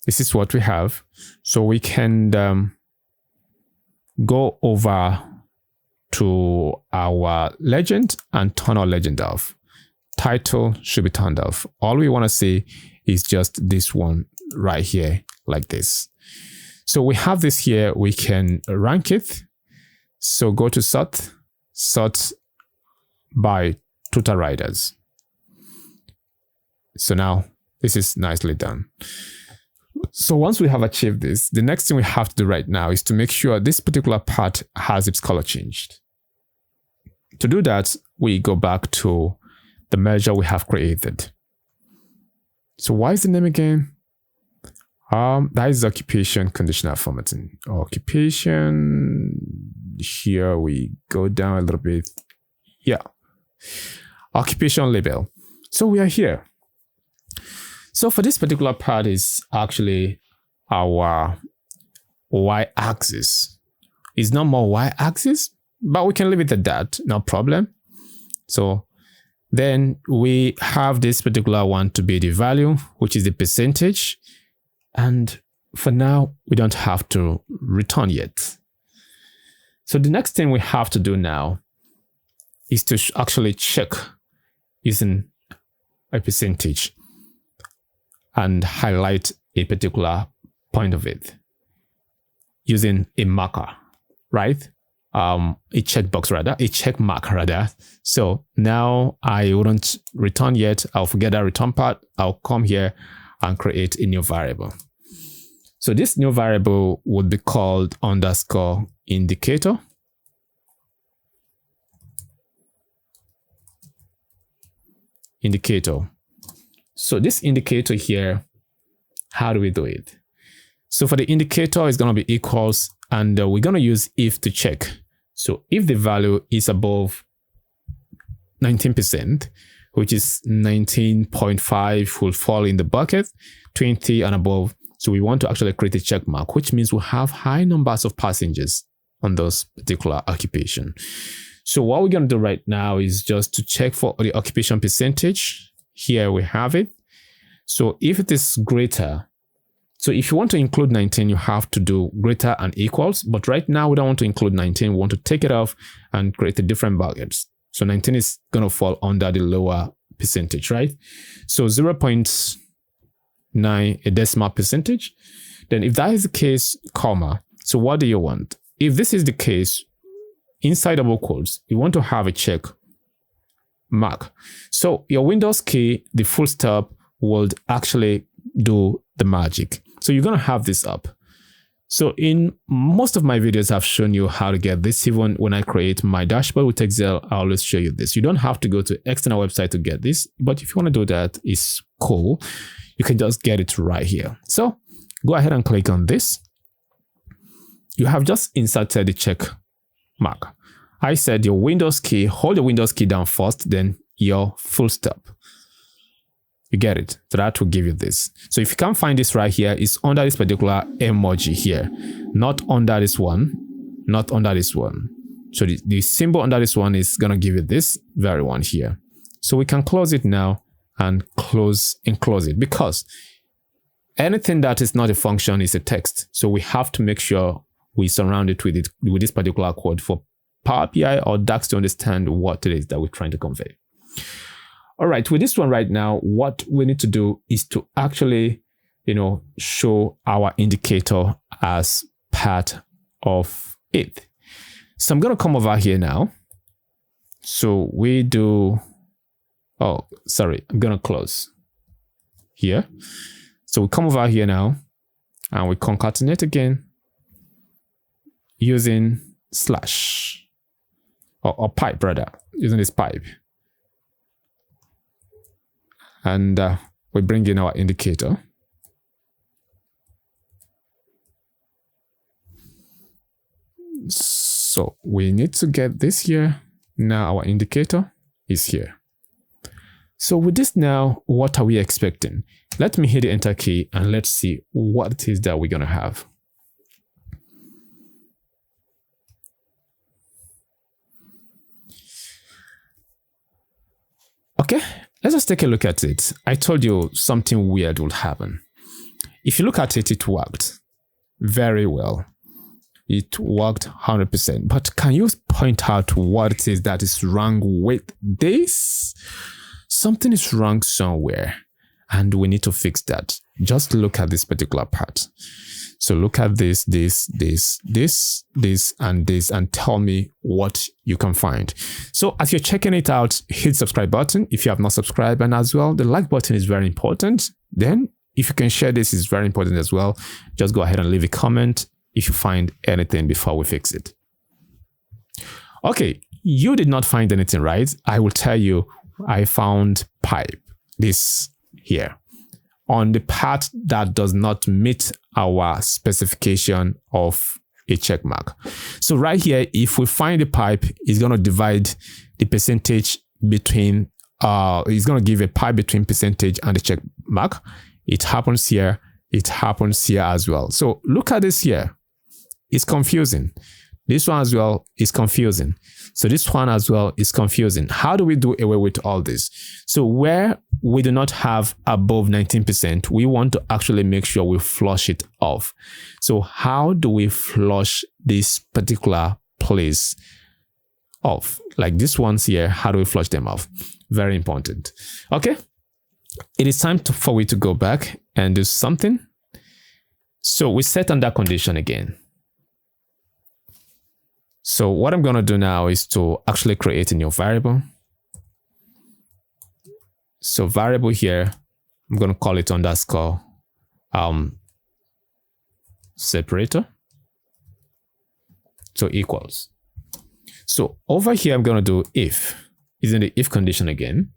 This is what we have. So we can go over to our legend and turn our legend off. Title should be turned off. All we want to see is just this one right here, like this. So we have this here. We can rank it. So go to sort by total riders. So now this is nicely done. So once we have achieved this, the next thing we have to do right now is to make sure this particular part has its color changed. To do that, we go back to the measure we have created. So why is the name again? That is occupation conditional formatting. Occupation, here we go down a little bit. Yeah. Occupation label. So we are here. So for this particular part is actually our y-axis. It's not more y-axis, but we can leave it at that, no problem. So then we have this particular one to be the value, which is the percentage. And for now, we don't have to return yet. So the next thing we have to do now is to actually check using a percentage and highlight a particular point of it using a marker, right? A checkbox rather, a check mark rather. So now I wouldn't return yet. I'll forget that return part. I'll come here and create a new variable. So this new variable would be called underscore indicator. Indicator. So this indicator here, how do we do it? So for the indicator, it's going to be equals, and we're going to use if to check. So if the value is above 19%, which is 19.5 will fall in the bucket, 20 and above So we want to actually create a check mark, which means we have high numbers of passengers on those particular occupation. So what we're going to do right now is just to check for the occupation percentage. Here we have it. So if it is greater, so if you want to include 19, you have to do greater and equals. But right now, we don't want to include 19. We want to take it off and create a different buckets. So 19 is going to fall under the lower percentage, right? So 0.9, a decimal percentage. Then if that is the case, comma. So what do you want? If this is the case, inside double quotes, you want to have a check mark. So your Windows key, the full stop, will actually do the magic. So you're going to have this up. So in most of my videos, I've shown you how to get this. Even when I create my dashboard with Excel, I always show you this. You don't have to go to external website to get this, but if you want to do that, it's cool. You can just get it right here. So go ahead and click on this. You have just inserted the check mark. I said your Windows key, hold the Windows key down first, then your full stop. You get it? So that will give you this. So if you can't find this right here, it's under this particular emoji here, not under this one, not under this one. So the symbol under this one is going to give you this very one here. So we can close it now and close it, because anything that is not a function is a text. So we have to make sure we surround it with this particular code for Power BI or DAX to understand what it is that we're trying to convey. All right, with this one right now, what we need to do is to actually, show our indicator as part of it. So I'm going to come over here now. So we do, I'm going to close here. So we come over here now and we concatenate again using slash or pipe rather, using this pipe. And we bring in our indicator. So we need to get this here. Now our indicator is here. So with this now, what are we expecting? Let me hit the enter key and let's see what it is that we're going to have. Okay, let's just take a look at it. I told you something weird will happen. If you look at it, it worked very well. It worked 100%. But can you point out what it is that is wrong with this? Something is wrong somewhere, and we need to fix that. Just look at this particular part. So look at this, and tell me what you can find. So as you're checking it out, hit subscribe button if you have not subscribed, and as well, the like button is very important. Then if you can share this, is very important as well. Just go ahead and leave a comment if you find anything before we fix it. Okay, you did not find anything, right? I will tell you, I found pipe, this here, on the part that does not meet our specification of a check mark. So right here, if we find the pipe, it's going to divide the percentage between, it's going to give a pipe between percentage and the check mark. It happens here. It happens here as well. So look at this here. It's confusing. This one as well is confusing. So this one as well is confusing. How do we do away with all this? So where we do not have above 19%, we want to actually make sure we flush it off. So how do we flush this particular place off? Like this ones here, how do we flush them off? Very important. Okay. It is time for we to go back and do something. So we set on that condition again. So what I'm going to do now is to actually create a new variable. So variable here, I'm going to call it underscore separator. So equals. So over here, I'm going to do if, is in the if condition again.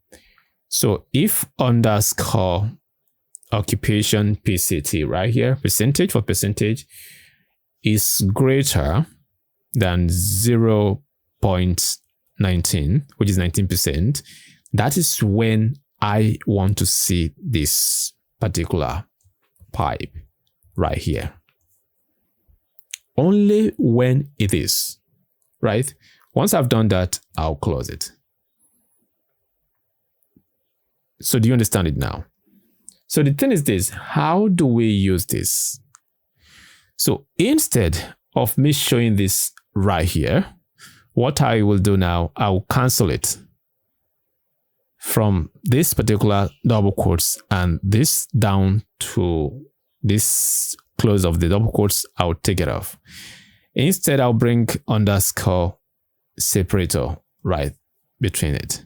So if underscore occupation PCT right here, percentage for percentage is greater than 0.19, which is 19%, that is when I want to see this particular pipe. right here. Only when it is, right? Once I've done that, I'll close it. So do you understand it now? So the thing is this, how do we use this? So instead of me showing this right here, what I will do now, I will cancel it from this particular double quotes and this down to this close of the double quotes. I'll take it off. Instead, I'll bring underscore separator right between it.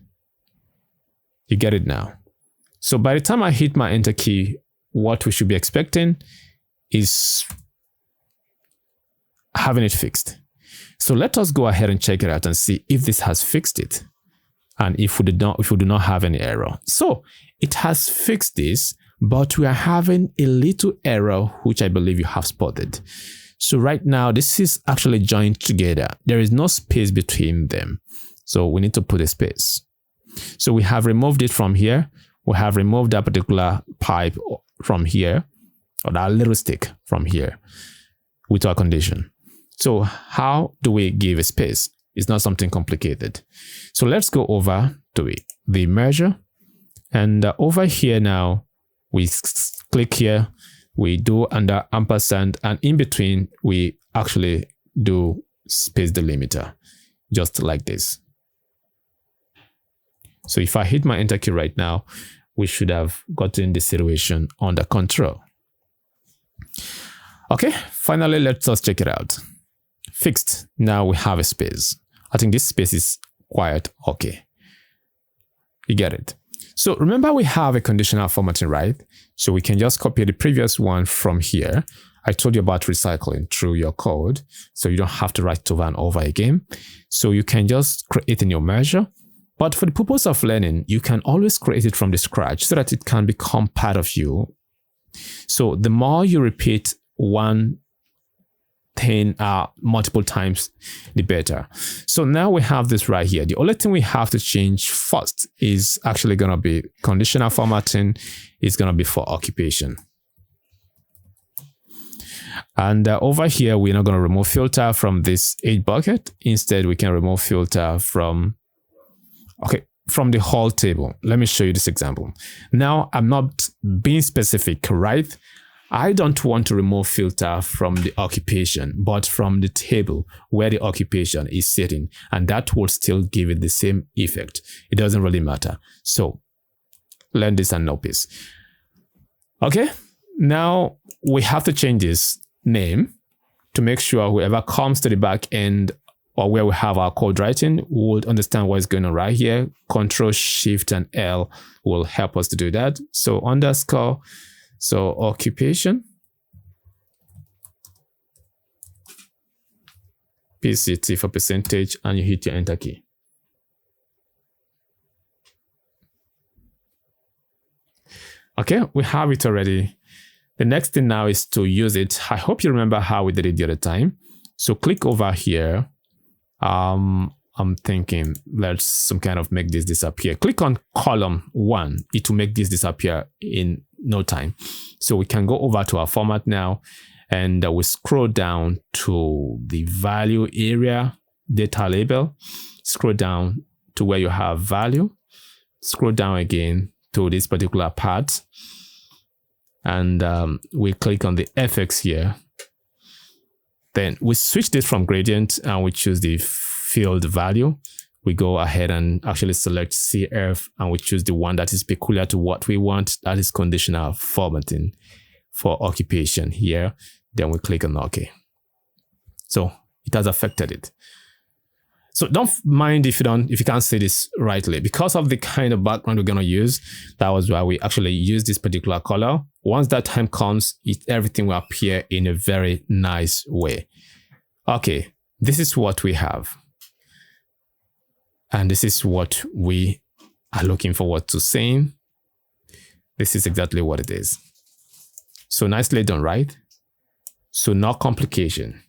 You get it now. So by the time I hit my enter key, what we should be expecting is having it fixed. So let us go ahead and check it out and see if this has fixed it. And if we do not have any error. So it has fixed this, but we are having a little error, which I believe you have spotted. So right now, this is actually joined together. There is no space between them. So we need to put a space. So we have removed it from here. We have removed that particular pipe from here, or that little stick from here with our condition. So how do we give a space? It's not something complicated. So let's go over to it, the measure. And over here now, we click here, we do under ampersand, and in between, we actually do space delimiter, just like this. So if I hit my enter key right now, we should have gotten the situation under control. Okay, finally, let's just check it out. Fixed. Now we have a space. I think this space is quite okay. You get it. So remember, we have a conditional formatting, right? So we can just copy the previous one from here. I told you about recycling through your code, so you don't have to write it over and over again. So you can just create in your measure. But for the purpose of learning, you can always create it from the scratch so that it can become part of you. So the more you repeat one thing multiple times, the better. So now we have this right here. The only thing we have to change first is actually going to be conditional formatting. It's going to be for occupation. And over here, we're not going to remove filter from this age bucket. Instead, we can remove filter from the whole table. Let me show you this example. Now, I'm not being specific, right? I don't want to remove filter from the occupation, but from the table where the occupation is sitting, and that will still give it the same effect. It doesn't really matter. So learn this and know this. Okay, now we have to change this name to make sure whoever comes to the back end or where we have our code writing would understand what is going on right here. Control, Shift, and L will help us to do that. So underscore, so occupation, PCT for percentage, and you hit your enter key. Okay, we have it already. The next thing now is to use it. I hope you remember how we did it the other time. So click over here. I'm thinking let's some kind of make this disappear. Click on column 1. It will make this disappear in no time. So we can go over to our format now, and we scroll down to the value area, data label, scroll down to where you have value, scroll down again to this particular part, and we click on the FX here. Then we switch this from gradient and we choose the field value. We go ahead and actually select CF, and we choose the one that is peculiar to what we want. That is conditional formatting for occupation here. Then we click on OK. So it has affected it. So don't mind if you can't see this rightly, because of the kind of background we're going to use. That was why we actually use this particular color. Once that time comes, everything will appear in a very nice way. Okay, this is what we have. And this is what we are looking forward to seeing. This is exactly what it is. So nicely done, right? So no complication.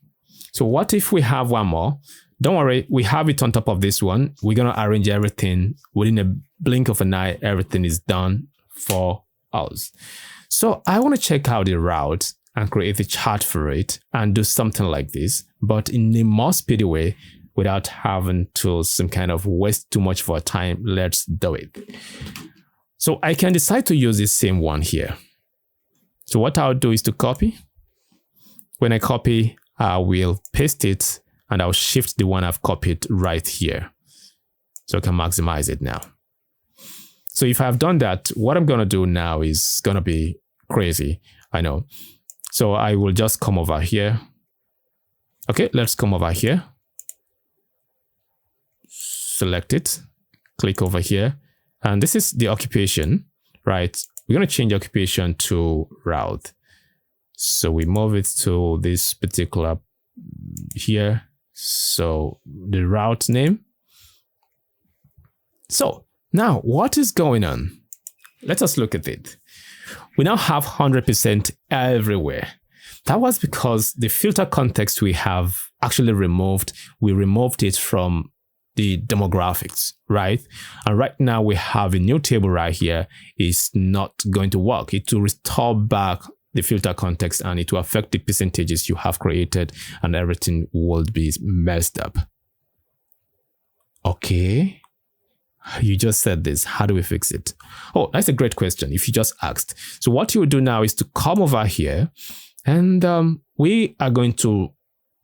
So what if we have one more? Don't worry, we have it on top of this one. We're going to arrange everything within a blink of an eye. Everything is done for us. So I want to check out the route and create a chart for it and do something like this, but in a more speedy way without having to some kind of waste too much of our time. Let's do it. So I can decide to use this same one here. So what I'll do is to copy. When I copy, I will paste it and I'll shift the one I've copied right here. So I can maximize it now. So if I've done that, what I'm going to do now is going to be crazy. I know. So I will just come over here. Okay, let's come over here. Select it. Click over here. And this is the occupation, right? We're going to change occupation to route. So we move it to this particular here. So the route name. So now what is going on? Let us look at it. We now have 100% everywhere. That was because the filter context we have actually removed. We removed it from the demographics, right? And right now we have a new table right here. It's not going to work. It will restore back the filter context and it will affect the percentages you have created and everything will be messed up. Okay. You just said this. How do we fix it? Oh, that's a great question if you just asked. So what you will do now is to come over here and we are going to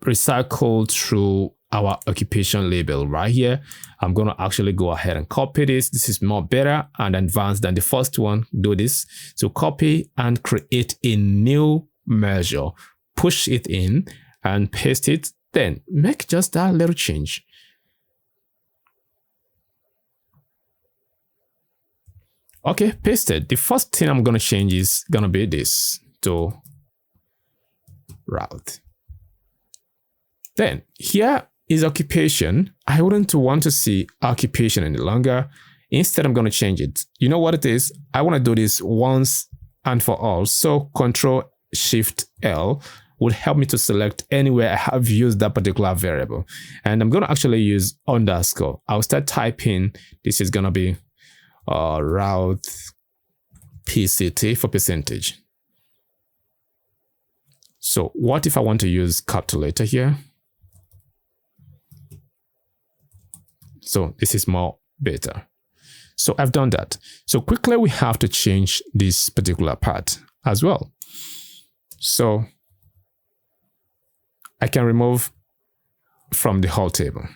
recycle through our occupation label right here. I'm going to actually go ahead and copy this. This is more better and advanced than the first one. Do this. So copy and create a new measure, push it in and paste it. Then make just that little change. Okay, pasted. The first thing I'm going to change is going to be this to route. Then here is occupation. I wouldn't want to see occupation any longer. Instead, I'm going to change it. You know what it is? I want to do this once and for all. So Ctrl-Shift-L would help me to select anywhere I have used that particular variable. And I'm going to actually use underscore. I'll start typing. This is going to be route PCT for percentage. So what if I want to use capital letter here? So this is more better. So I've done that. So quickly we have to change this particular part as well. So I can remove from the whole table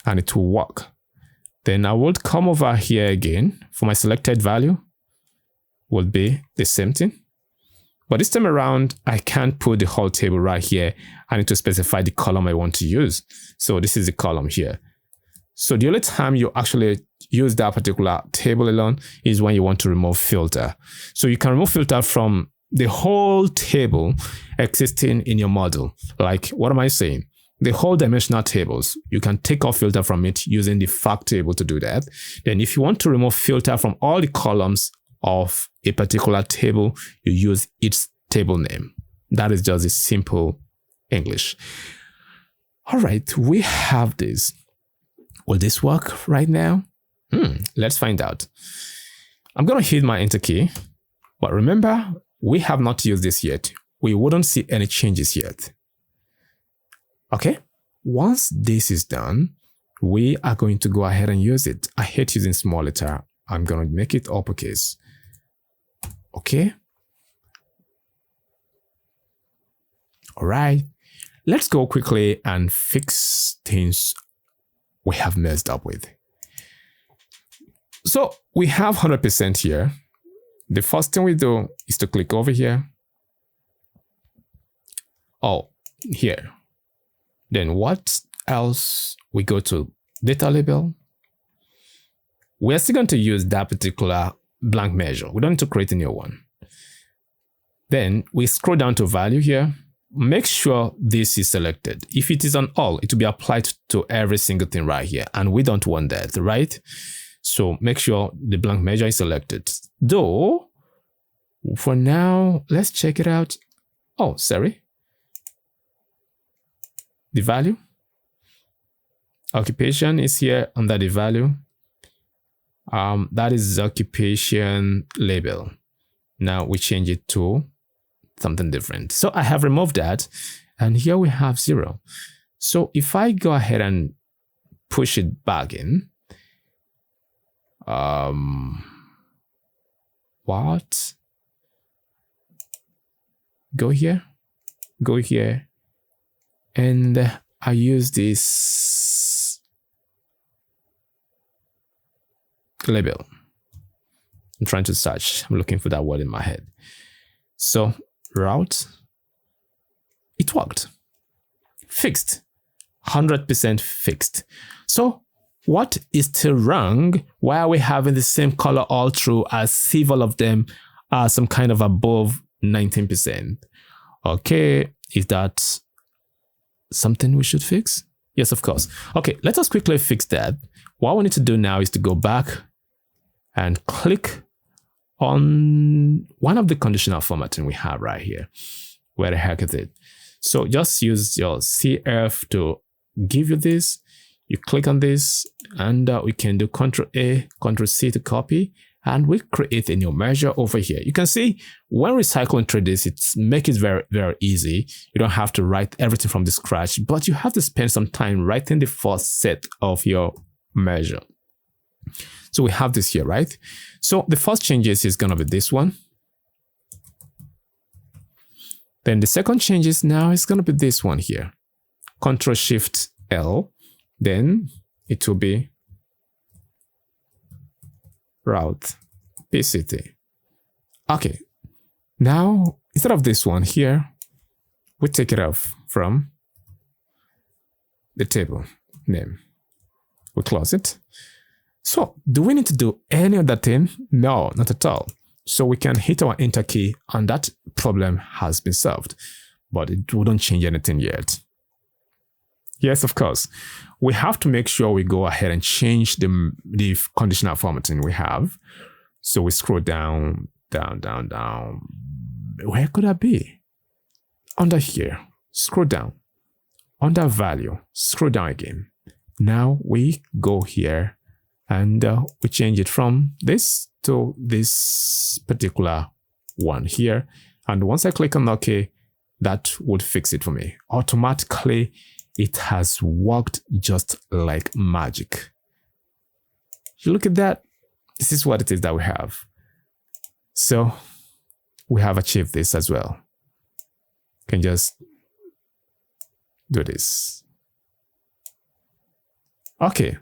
and it will work. Then I would come over here again for my selected value would be the same thing. But this time around, I can't put the whole table right here. I need to specify the column I want to use. So this is the column here. So the only time you actually use that particular table alone is when you want to remove filter. So you can remove filter from the whole table existing in your model. Like, what am I saying? The whole dimensional tables, you can take off filter from it using the fact table to do that. Then if you want to remove filter from all the columns of a particular table, you use its table name. That is just a simple English. All right, we have this. Will this work right now? Let's find out. I'm going to hit my enter key. But remember, we have not used this yet. We wouldn't see any changes yet. Okay, once this is done, we are going to go ahead and use it. I hate using small letter. I'm going to make it uppercase. Okay. All right, let's go quickly and fix things we have messed up with. So we have 100% here. The first thing we do is to click over here. Oh, here. Then what else? We go to data label. We're still going to use that particular blank measure. We don't need to create a new one. Then we scroll down to value here. Make sure this is selected. If it is on all, it will be applied to every single thing right here. And we don't want that, right? So make sure the blank measure is selected. Though, for now, let's check it out. Oh, sorry. The value. Occupation is here under the value. That is occupation label. Now we change it to something different. So I have removed that, and here we have 0. So if I go ahead and push it back in, what? Go here, and I use this label. I'm trying to search. I'm looking for that word in my head. So route, it worked. Fixed. 100% fixed. So what is still wrong? Why are we having the same color all through as if all of them are some kind of above 19%? Okay, is that something we should fix? Yes, of course. Okay, let us quickly fix that. What we need to do now is to go back and click on one of the conditional formatting we have right here. Where the heck is it? So just use your CF to give you this. You click on this, and we can do Ctrl-A, Ctrl-C to copy, and we create a new measure over here. You can see when recycling through this, it's make it very, very easy. You don't have to write everything from the scratch, but you have to spend some time writing the first set of your measure. So we have this here, right? So the first changes is going to be this one. Then the second changes now is going to be this one here. Ctrl-Shift-L. Then it will be route PCT. Okay. Now, instead of this one here, we take it off from the table name. We close it. So, do we need to do any other thing? No, not at all. So we can hit our enter key, and that problem has been solved, but it wouldn't change anything yet. Yes, of course. We have to make sure we go ahead and change the conditional formatting we have. So we scroll down. Where could that be? Under here, scroll down. Under value, scroll down again. Now we go here and we change it from this to this particular one here. And once I click on OK, that would fix it for me. Automatically, it has worked just like magic. You look at that. This is what it is that we have. So we have achieved this as well. Can just do this. Okay.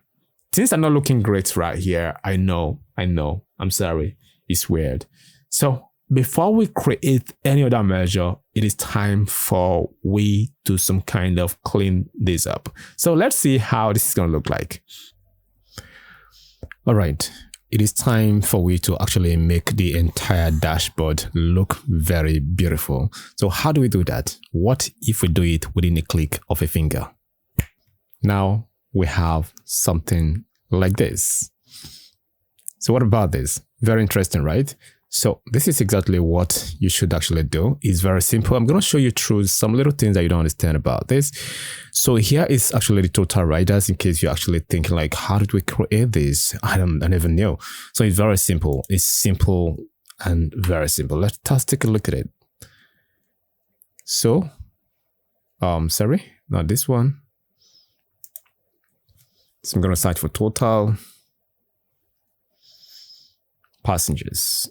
Things are not looking great right here. I know. I'm sorry. It's weird. So before we create any other measure, it is time for we do some kind of clean this up. So let's see how this is going to look like. All right. It is time for we to actually make the entire dashboard look very beautiful. So how do we do that? What if we do it within a click of a finger? Now we have something like this. So what about this? Very interesting, right? So this is exactly what you should actually do. It's very simple. I'm going to show you through some little things that you don't understand about this. So here is actually the total riders, in case you're actually thinking like, how did we create this? I never knew. So it's very simple. It's simple and very simple. Let's take a look at it. So, sorry, not this one. So I'm going to search for total passengers.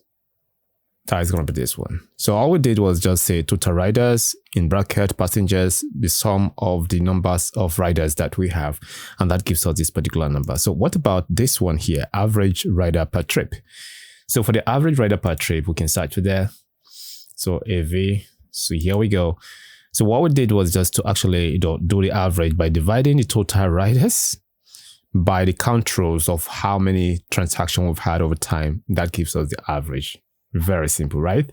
That is going to be this one. So all we did was just say total riders in bracket passengers, the sum of the numbers of riders that we have, and that gives us this particular number. So what about this one here, average rider per trip? So for the average rider per trip, we can search for there. So AV, so here we go. So what we did was just to actually do the average by dividing the total riders by the count rows of how many transactions we've had over time. That gives us the average. Very simple, right?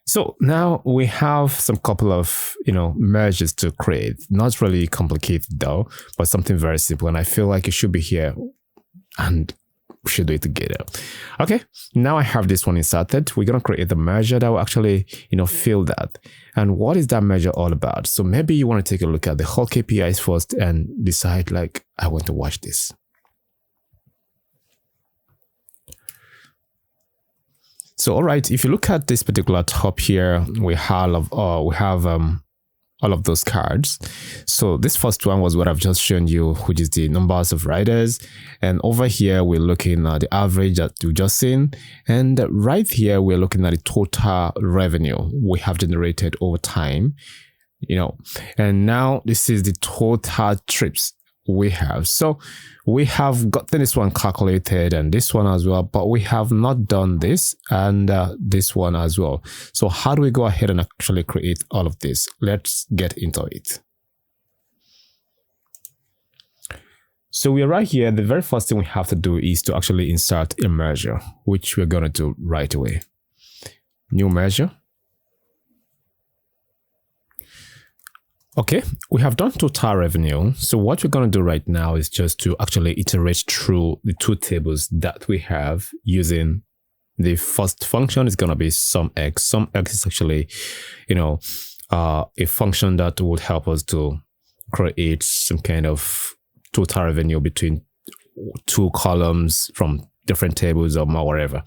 So now we have some couple of, merges to create. Not really complicated though, but something very simple. And I feel like it should be here and we should do it together. Okay, now I have this one inserted. We're going to create the measure that will actually, fill that. And what is that measure all about? So maybe you want to take a look at the whole KPIs first and decide like, I want to watch this. So, all right, if you look at this particular top here, we have all of those cards. So this first one was what I've just shown you, which is the numbers of riders. And over here, we're looking at the average that we just seen. And right here, we're looking at the total revenue we have generated over time, and now this is the total trips we have. So we have gotten this one calculated and this one as well, but we have not done this and this one as well. So how do we go ahead and actually create all of this? Let's get into it. So we are right here. The very first thing we have to do is to actually insert a measure, which we're going to do right away. New measure. Okay, we have done total revenue. So what we're going to do right now is just to actually iterate through the two tables that we have using the first function is going to be SumX. SumX is actually, a function that would help us to create some kind of total revenue between two columns from different tables or whatever.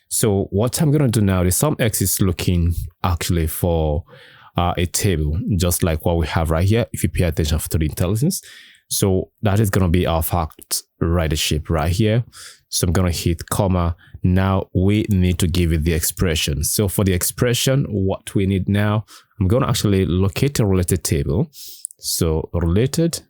So what I'm going to do now, the SumX is looking actually for a table, just like what we have right here, if you pay attention to the intelligence. So that is going to be our fact ridership right here. So I'm going to hit comma. Now we need to give it the expression. So for the expression, what we need now, I'm going to actually locate a related table. So related,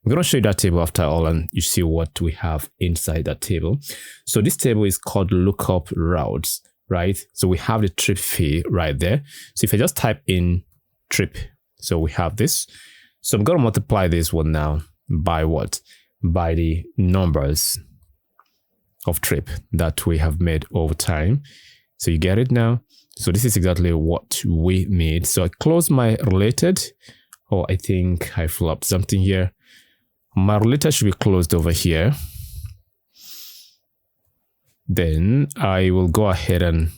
I'm going to show you that table after all, and you see what we have inside that table. So this table is called lookup routes. Right? So we have the trip fee right there. So if I just type in trip, so we have this. So I'm going to multiply this one now by what? By the numbers of trip that we have made over time. So you get it now. So this is exactly what we need. So I close my related. Oh, I think I flopped something here. My related should be closed over here. Then I will go ahead and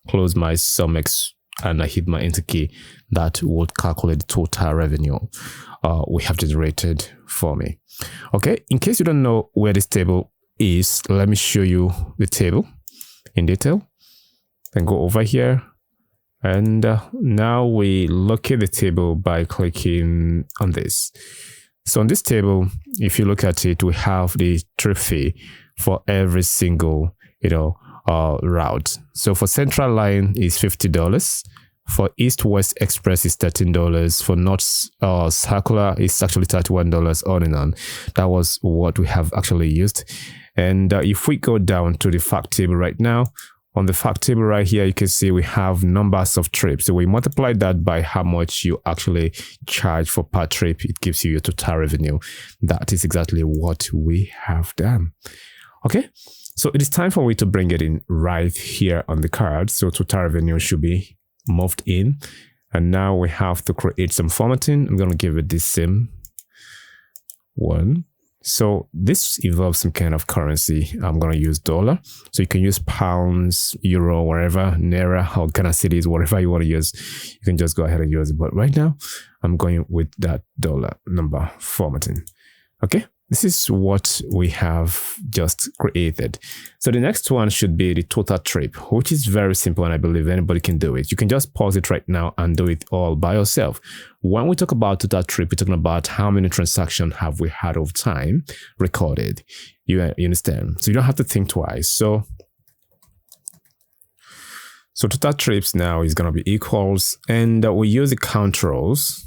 close my SumX and I hit my enter key. That would calculate the total revenue we have generated for me. Okay, in case you don't know where this table is, let me show you the table in detail. Then go over here. And now we locate the table by clicking on this. So on this table, if you look at it, we have the trip fee for every single, route. So for Central Line is $50. For East-West Express is $13. For North Circular is actually $31, on and on. That was what we have actually used. And if we go down to the fact table right now, on the fact table right here, you can see we have numbers of trips. So we multiply that by how much you actually charge for per trip. It gives you your total revenue. That is exactly what we have done. Okay, so it is time for me to bring it in right here on the card. So total revenue should be moved in. And now we have to create some formatting. I'm going to give it the same one. So this involves some kind of currency. I'm going to use dollar. So you can use pounds, euro, wherever, naira, or Ghana cedis, whatever you want to use. You can just go ahead and use it. But right now, I'm going with that dollar number formatting. Okay. This is what we have just created. So the next one should be the total trip, which is very simple and I believe anybody can do it. You can just pause it right now and do it all by yourself. When we talk about total trip, we're talking about how many transactions have we had over time recorded. You understand? So you don't have to think twice. So total trips now is going to be equals, and we use the count rows.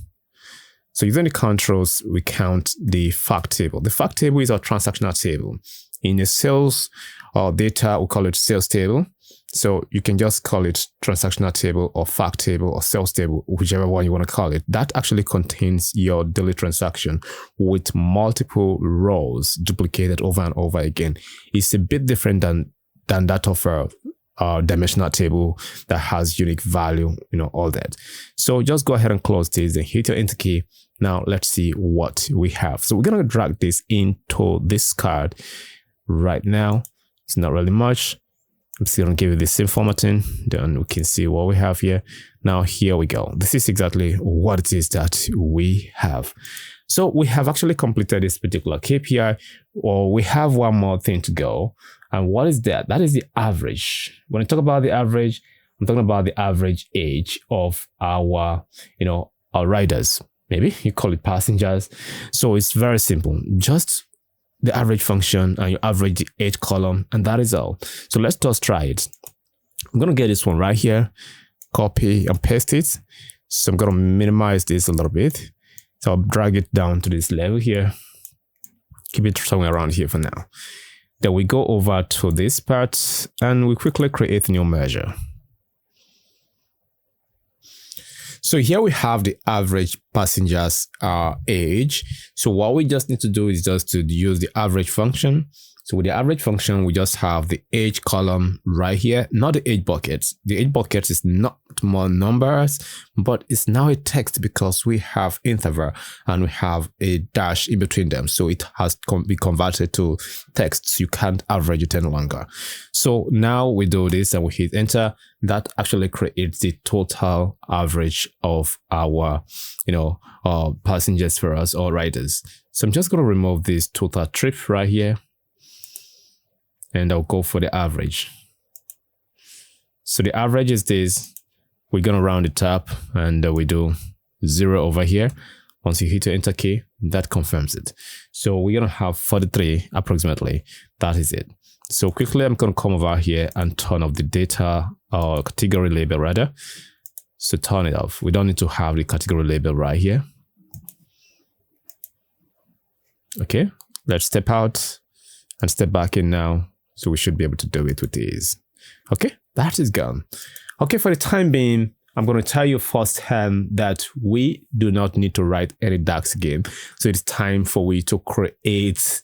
So using the count rows, we count the fact table. The fact table is our transactional table. In a sales data, we call it sales table. So you can just call it transactional table or fact table or sales table, whichever one you want to call it. That actually contains your daily transaction with multiple rows duplicated over and over again. It's a bit different than that of a dimensional table that has unique value, all that. So just go ahead and close this and hit your enter key. Now let's see what we have. So we're going to drag this into this card right now. It's not really much. I'm still going to give it the same formatting. Then we can see what we have here. Now here we go. This is exactly what it is that we have. So we have actually completed this particular KPI, or we have one more thing to go. And what is that? That is the average. When I talk about the average, I'm talking about the average age of our, our riders. Maybe you call it passengers. So it's very simple. Just the average function, and you average the age column, and that is all. So let's just try it. I'm going to get this one right here, copy and paste it. So I'm going to minimize this a little bit. So I'll drag it down to this level here. Keep it somewhere around here for now. Then we go over to this part and we quickly create a new measure. So here we have the average passengers age. So what we just need to do is just to use the average function. So with the average function, we just have the age column right here, not the age buckets. The age buckets is not more numbers, but it's now a text because we have interval and we have a dash in between them. So it has to be converted to text. So you can't average it any longer. So now we do this and we hit enter. That actually creates the total average of our, passengers for us or riders. So I'm just going to remove this total trip right here. And I'll go for the average. So the average is this. We're going to round it up and we do 0 over here. Once you hit the enter key, that confirms it. So we're going to have 43 approximately. That is it. So quickly, I'm going to come over here and turn off the data or category label rather. So turn it off. We don't need to have the category label right here. Okay, let's step out and step back in now. So we should be able to do it with ease. Okay, that is gone. Okay, for the time being, I'm going to tell you firsthand that we do not need to write any DAX again. So it's time for we to create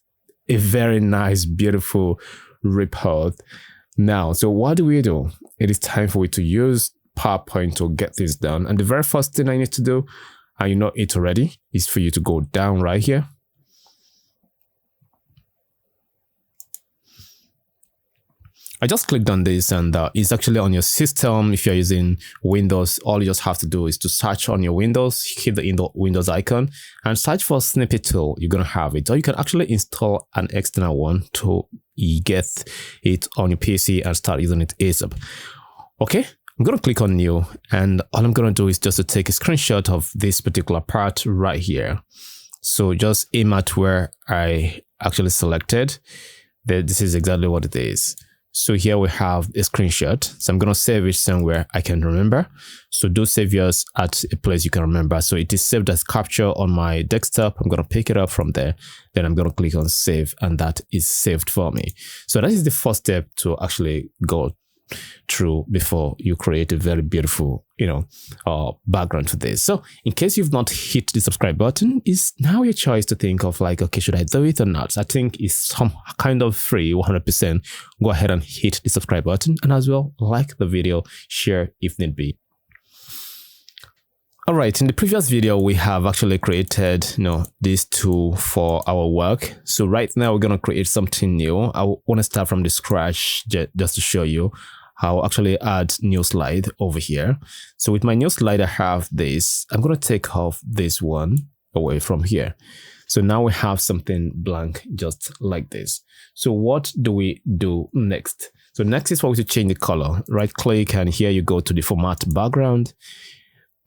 a very nice, beautiful report. Now, so what do? It is time for we to use PowerPoint to get this done. And the very first thing I need to do, and you know it already, is for you to go down right here. I just clicked on this and it's actually on your system. If you're using Windows, all you just have to do is to search on your Windows, hit the Windows icon and search for snippet tool. You're going to have it. Or you can actually install an external one to get it on your PC and start using it ASAP. Okay, I'm going to click on new and all I'm going to do is just to take a screenshot of this particular part right here. So just aim at where I actually selected. This is exactly what it is. So here we have a screenshot. So I'm going to save it somewhere I can remember. So do save yours at a place you can remember. So it is saved as capture on my desktop. I'm going to pick it up from there. Then I'm going to click on save and that is saved for me. So that is the first step to actually go through before you create a very beautiful, background for this. So in case you've not hit the subscribe button, it's now your choice to think of like, okay, should I do it or not? I think it's some kind of free 100%. Go ahead and hit the subscribe button and as well, like the video, share if need be. All right, in the previous video, we have actually created, this tool for our work. So right now we're going to create something new. I want to start from the scratch just to show you how I actually add new slide over here. So with my new slide, I have this. I'm going to take off this one away from here. So now we have something blank just like this. So what do we do next? So next is for we to change the color. Right click and here you go to the format background.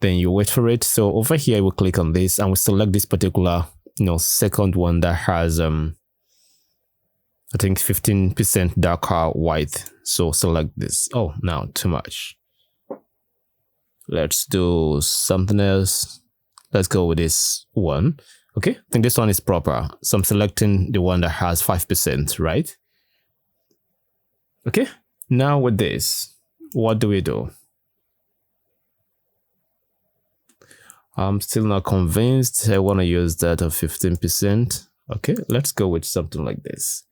Then you wait for it. So over here, we'll click on this and we select this particular, second one that has, I think 15% darker white. So select this. Oh, now too much. Let's do something else. Let's go with this one. Okay, I think this one is proper. So I'm selecting the one that has 5%, right? Okay, now with this, what do we do? I'm still not convinced. I want to use that of 15%. Okay, let's go with something like this.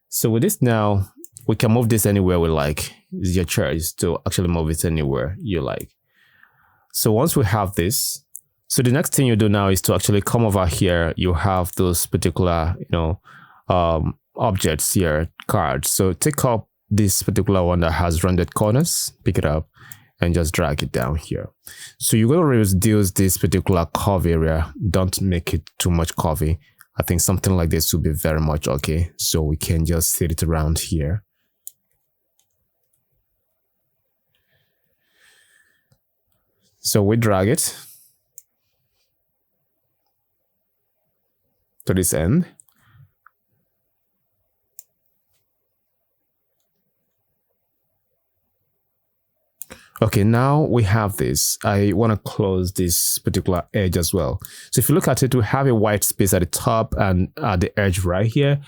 So with this now, we can move this anywhere we like. It's your choice to actually move it anywhere you like. So once we have this, so the next thing you do now is to actually come over here. You have those particular, objects here, cards. So take up this particular one that has rounded corners, pick it up and just drag it down here. So you're going to reduce this particular curve area. Don't make it too much curvy I think something like this would be very much okay. So we can just set it around here. So we drag it to this end. Okay, now we have this. I want to close this particular edge as well. So if you look at it, we have a white space at the top and at the edge right here.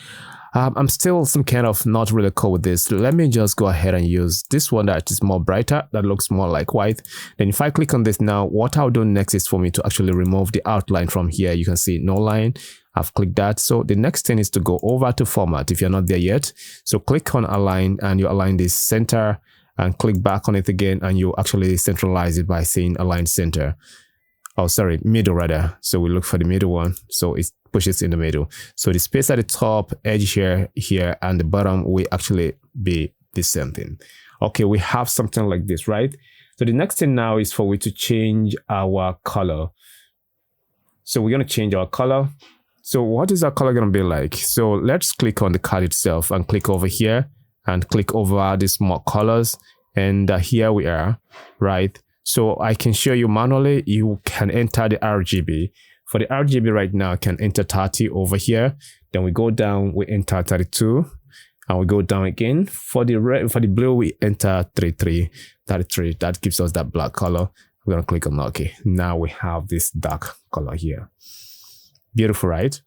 I'm still some kind of not really cool with this. Let me just go ahead and use this one that is more brighter, that looks more like white. Then if I click on this now, what I'll do next is for me to actually remove the outline from here. You can see no line. I've clicked that. So the next thing is to go over to format if you're not there yet. So click on align and you align this center and click back on it again and you actually centralize it by saying align center. Oh, sorry, middle rather. So we look for the middle one. So it pushes in the middle. So the space at the top, edge here, and the bottom will actually be the same thing. Okay, we have something like this, right? So the next thing now is for we to change our color. So we're going to change our color. So what is our color going to be like? So let's click on the card itself and click over here and click over these more colors. And here we are, right? So I can show you manually, you can enter the RGB. For the RGB right now, I can enter 30 over here. Then we go down, we enter 32. And we go down again. For the red, for the blue, we enter 33. That gives us that black color. We're going to click on OK. Now we have this dark color here. Beautiful, right?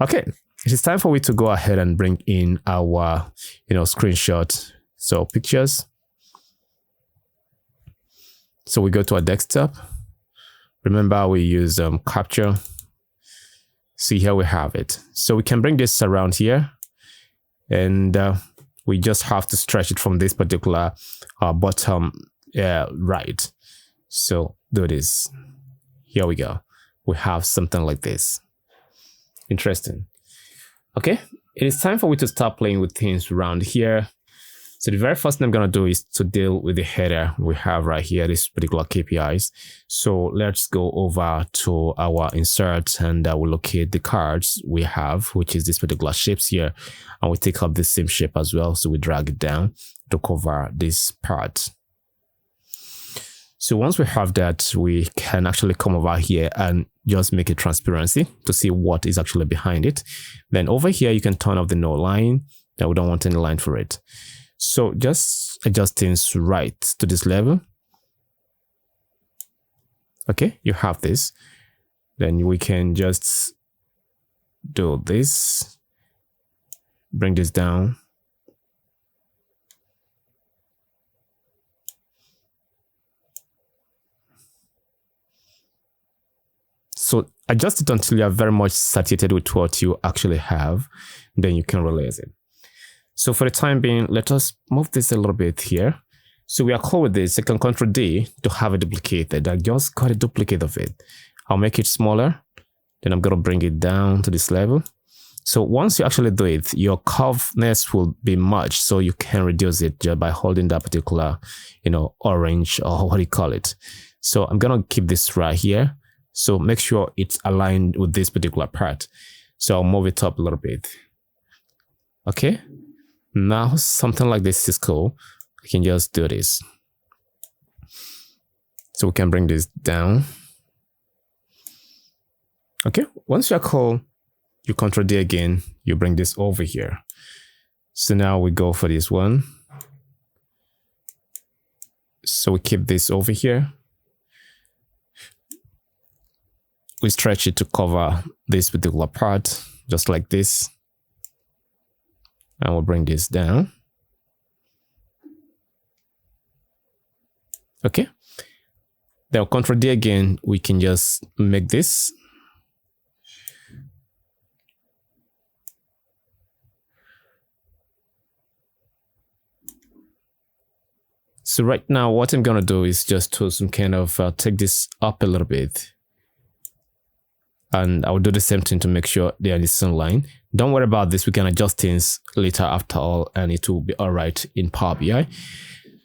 Okay. It is time for we to go ahead and bring in our, screenshot. So pictures. So we go to our desktop. Remember, we use capture. See, here we have it. So we can bring this around here. And we just have to stretch it from this particular bottom right. So do this. Here we go. We have something like this. Interesting. Okay, it is time for we to start playing with things around here. So the very first thing I'm going to do is to deal with the header we have right here, this particular KPIs. So let's go over to our insert and we'll locate the cards we have, which is this particular shapes here. And we take up the same shape as well. So we drag it down to cover this part. So once we have that, we can actually come over here and just make a transparency to see what is actually behind it. Then over here, you can turn off the no line. That we don't want any line for it. So just adjust things right to this level. Okay, you have this. Then we can just do this. Bring this down. So adjust it until you are very much saturated with what you actually have. Then you can release it. So for the time being, let us move this a little bit here. So we are cool with this. I can Ctrl D to have it duplicated. I just got a duplicate of it. I'll make it smaller. Then I'm going to bring it down to this level. So once you actually do it, your curveness will be merged. So you can reduce it just by holding that particular, orange or what do you call it. So I'm going to keep this right here. So make sure it's aligned with this particular part. So I'll move it up a little bit. Okay. Now something like this is cool. I can just do this. So we can bring this down. Okay. Once you're cool, you Ctrl D again, you bring this over here. So now we go for this one. So we keep this over here. We stretch it to cover this particular part, just like this. And we'll bring this down. Okay. Then Ctrl D again, we can just make this. So right now, what I'm going to do is just to some kind of take this up a little bit. And I will do the same thing to make sure they are in the same line. Don't worry about this. We can adjust things later after all, and it will be all right in Power BI.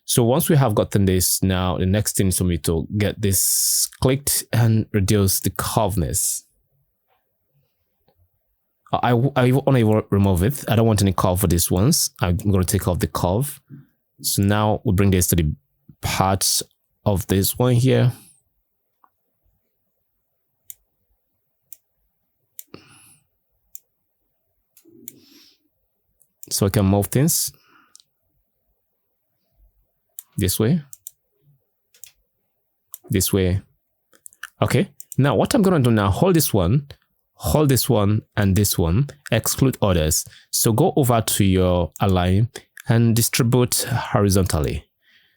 So once we have gotten this, now the next thing is for me to get this clicked and reduce the curveness. I want to remove it. I don't want any curve for these ones. I'm going to take off the curve. So now we bring this to the parts of this one here. So I can move things this way. Okay. Now what I'm going to do now, hold this one, and this one, exclude others. So go over to your align and distribute horizontally.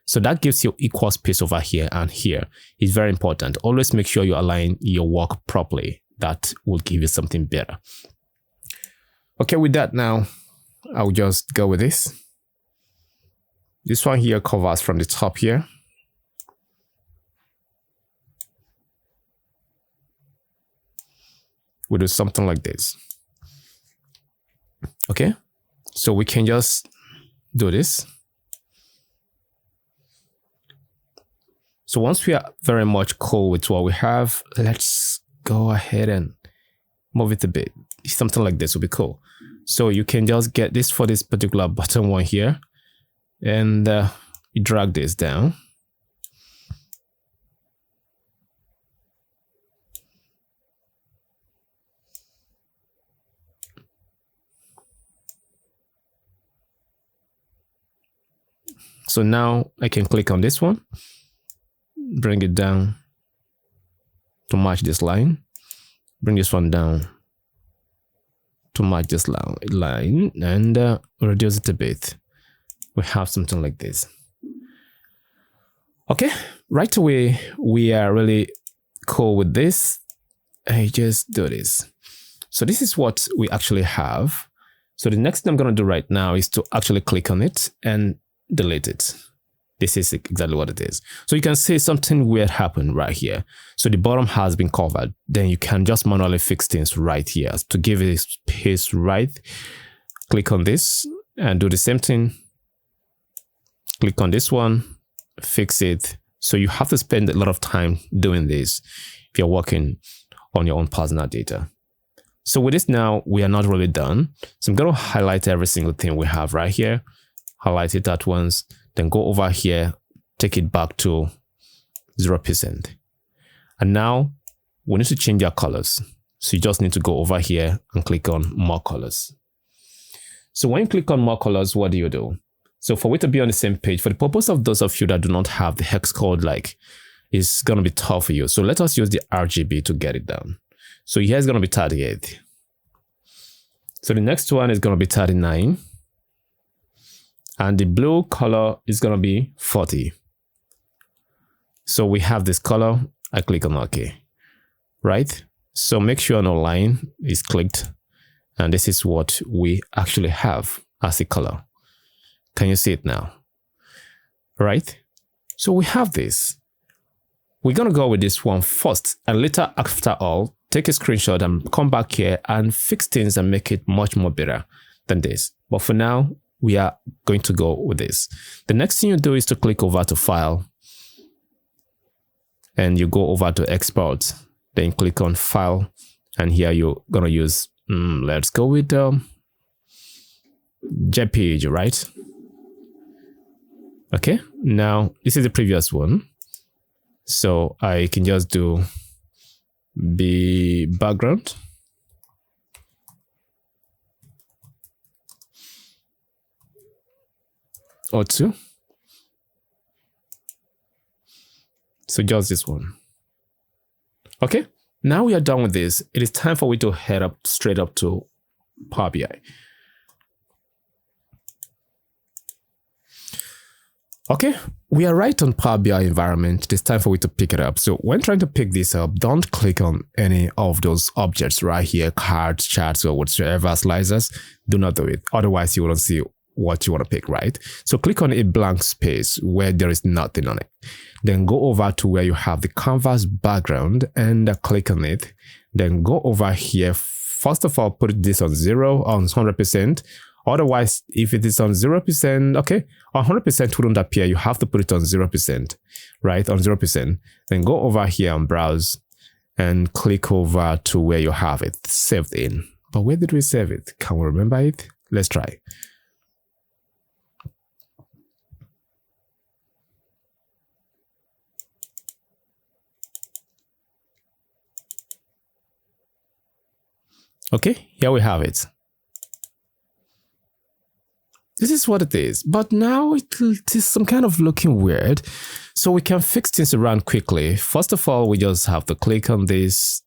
So that gives you equal space over here and here. It's very important. Always make sure you align your work properly. That will give you something better. Okay, with that now, I'll just go with this. This one here covers from the top here. We'll do something like this. Okay, so we can just do this. So once we are very much cool with what we have, let's go ahead and move it a bit. Something like this will be cool. So you can just get this for this particular bottom one here, and you drag this down. So now I can click on this one, bring it down to match this line, bring this one down to match this line, and reduce it a bit. We have something like this. Okay, right away, we are really cool with this. I just do this. So this is what we actually have. So the next thing I'm going to do right now is to actually click on it and delete it. This is exactly what it is. So you can see something weird happened right here. So the bottom has been covered. Then you can just manually fix things right here. To give it space right, click on this and do the same thing. Click on this one, fix it. So you have to spend a lot of time doing this if you're working on your own personal data. So with this now, we are not really done. So I'm going to highlight every single thing we have right here. Highlight it at once, then go over here, take it back to 0%. And now we need to change our colors. So you just need to go over here and click on more colors. So when you click on more colors, what do you do? So for we to be on the same page, for the purpose of those of you that do not have the hex code, like, it's going to be tough for you. So let us use the RGB to get it down. So here's going to be 38. So the next one is going to be 39. And the blue color is going to be 40. So we have this color. I click on OK. Right? So make sure no line is clicked. And this is what we actually have as a color. Can you see it now? Right? So we have this. We're going to go with this one first. And later, after all, take a screenshot and come back here and fix things and make it much more better than this. But for now, we are going to go with this. The next thing you do is to click over to File. And you go over to Export. Then click on File. And here you're going to use, let's go with JPEG, right? Okay, now this is the previous one. So I can just do the background. Or two. So just this one. Okay, now we are done with this. It is time for we to head up straight up to Power BI. Okay, we are right on Power BI environment. It is time for we to pick it up. So when trying to pick this up, don't click on any of those objects right here, cards, charts, or whatsoever slicers. Do not do it. Otherwise, you won't see what you want to pick, right? So click on a blank space where there is nothing on it. Then go over to where you have the canvas background and click on it. Then go over here. First of all, put this on 0 on 100%. Otherwise, if it is on 0%, okay, 100% wouldn't appear. You have to put it on 0%, right? On 0%. Then go over here and browse and click over to where you have it saved in. But where did we save it? Can we remember it? Let's try. Okay, here we have it. This is what it is, but now it is some kind of looking weird. So we can fix things around quickly. First of all, we just have to click on this,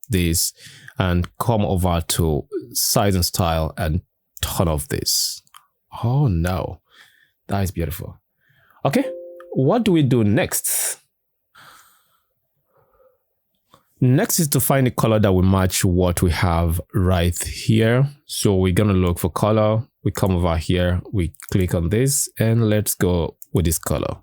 and come over to size and style and turn off this. Oh no, that is beautiful. Okay, what do we do next? Next is to find a color that will match what we have right here. So we're going to look for color. We come over here, we click on this, and let's go with this color.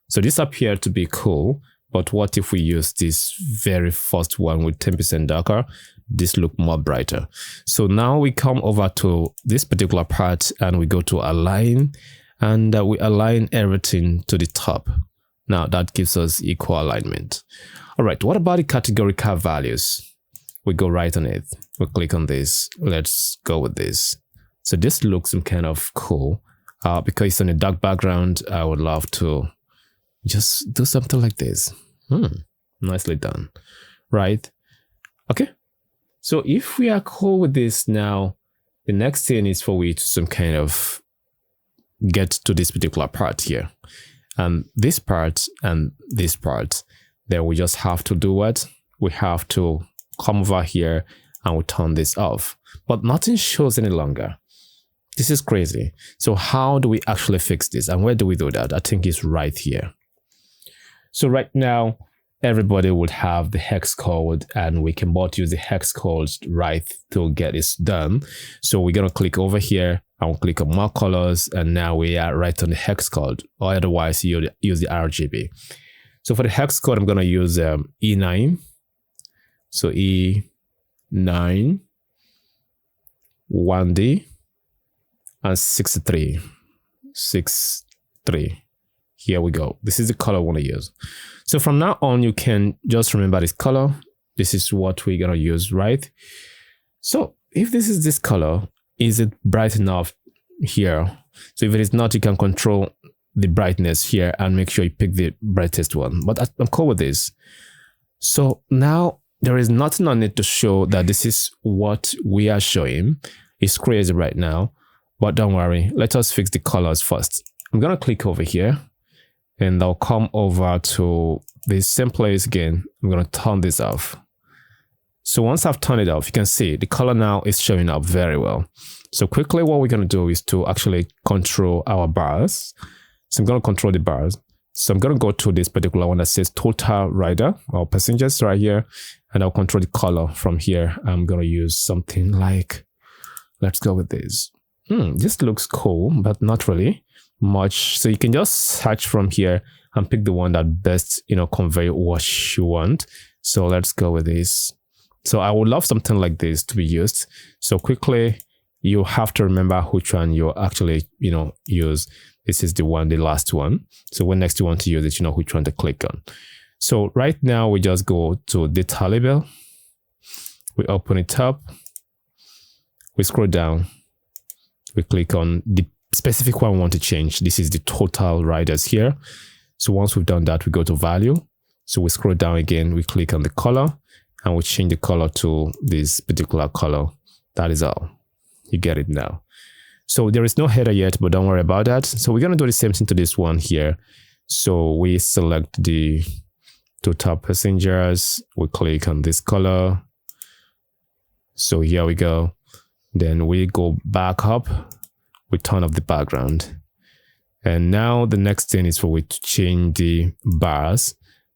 So this appeared to be cool, but what if we use this very first one with 10% darker? This look more brighter. So now we come over to this particular part and we go to align, and we align everything to the top. Now that gives us equal alignment. All right, what about the categorical values? We go right on it. We click on this. Let's go with this. So this looks some kind of cool. Because it's on a dark background, I would love to just do something like this. Nicely done. Right? Okay. So if we are cool with this now, the next thing is for we to some kind of get to this particular part here. And this part and this part. Then we just have to do what? We have to come over here and we turn this off. But nothing shows any longer. This is crazy. So how do we actually fix this? And where do we do that? I think it's right here. So right now, everybody would have the hex code, and we can both use the hex codes right to get this done. So we're going to click over here and we'll click on more colors. And now we are right on the hex code, or otherwise you use the RGB. So for the hex code, I'm going to use E9. So E9, 1D, and 63. 63. Here we go. This is the color I want to use. So from now on, you can just remember this color. This is what we're going to use, right? So if this is this color, is it bright enough here? So if it is not, you can control the brightness here and make sure you pick the brightest one. But I'm cool with this. So now there is nothing on it to show that this is what we are showing. It's crazy right now, but don't worry. Let us fix the colors first. I'm going to click over here and I'll come over to the same place again. I'm going to turn this off. So once I've turned it off, you can see the color now is showing up very well. So quickly, what we're going to do is to actually control our bars. So I'm going to control the bars. So I'm going to go to this particular one that says total rider or passengers right here. And I'll control the color from here. I'm going to use something like, let's go with this. This looks cool, but not really much. So you can just search from here and pick the one that best, convey what you want. So let's go with this. So I would love something like this to be used. So quickly, you have to remember which one you actually, use. This is the one, the last one. So when next you want to use it, you know which one to click on. So right now we just go to data label. We open it up. We scroll down. We click on the specific one we want to change. This is the total riders here. So once we've done that, we go to value. So we scroll down again. We click on the color and we change the color to this particular color. That is all. You get it now. So there is no header yet, but don't worry about that. So we're going to do the same thing to this one here. So we select the total passengers. We click on this color. So here we go. Then we go back up. We turn off the background. And now the next thing is for we to change the bars.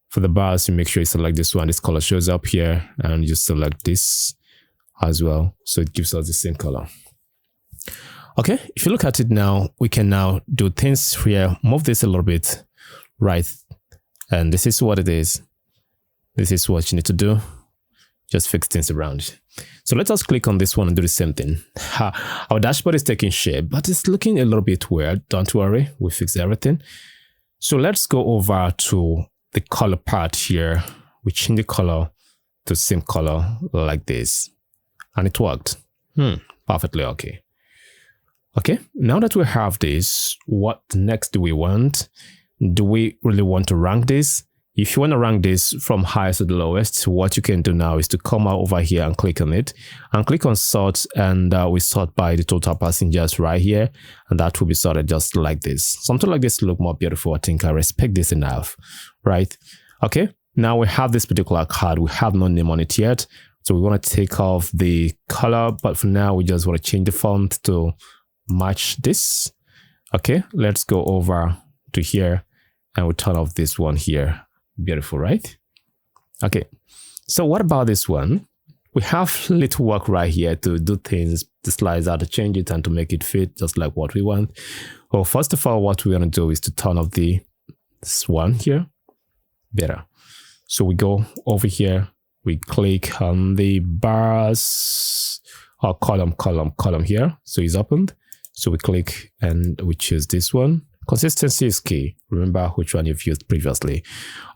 For the bars, you make sure you select this one. This color shows up here and you select this as well. So it gives us the same color. Okay, if you look at it now, we can now do things here, move this a little bit, right? And this is what it is. This is what you need to do. Just fix things around. So let us click on this one and do the same thing. Our dashboard is taking shape, but it's looking a little bit weird. Don't worry, we fixed everything. So let's go over to the color part here. We change the color to same color like this. And it worked. Perfectly okay. Okay, now that we have this, what next do we want? Do we really want to rank this? If you want to rank this from highest to the lowest, what you can do now is to come out over here and click on it and click on sort, and we sort by the total passengers right here, and that will be sorted just like this. Something like this look more beautiful. I think I respect this enough, right? Okay, now we have this particular card. We have no name on it yet, so we want to take off the color, but for now we just want to change the font to match this. Okay, let's go over to here and we turn off this one here. Beautiful, right? Okay, so what about this one? We have little work right here to do things, the slides out, to change it and to make it fit just like what we want. Well, first of all, what we're going to do is to turn off this one here. Better. So we go over here, we click on the bars or column here. So it's opened. So we click and we choose this one. Consistency is key. Remember which one you've used previously.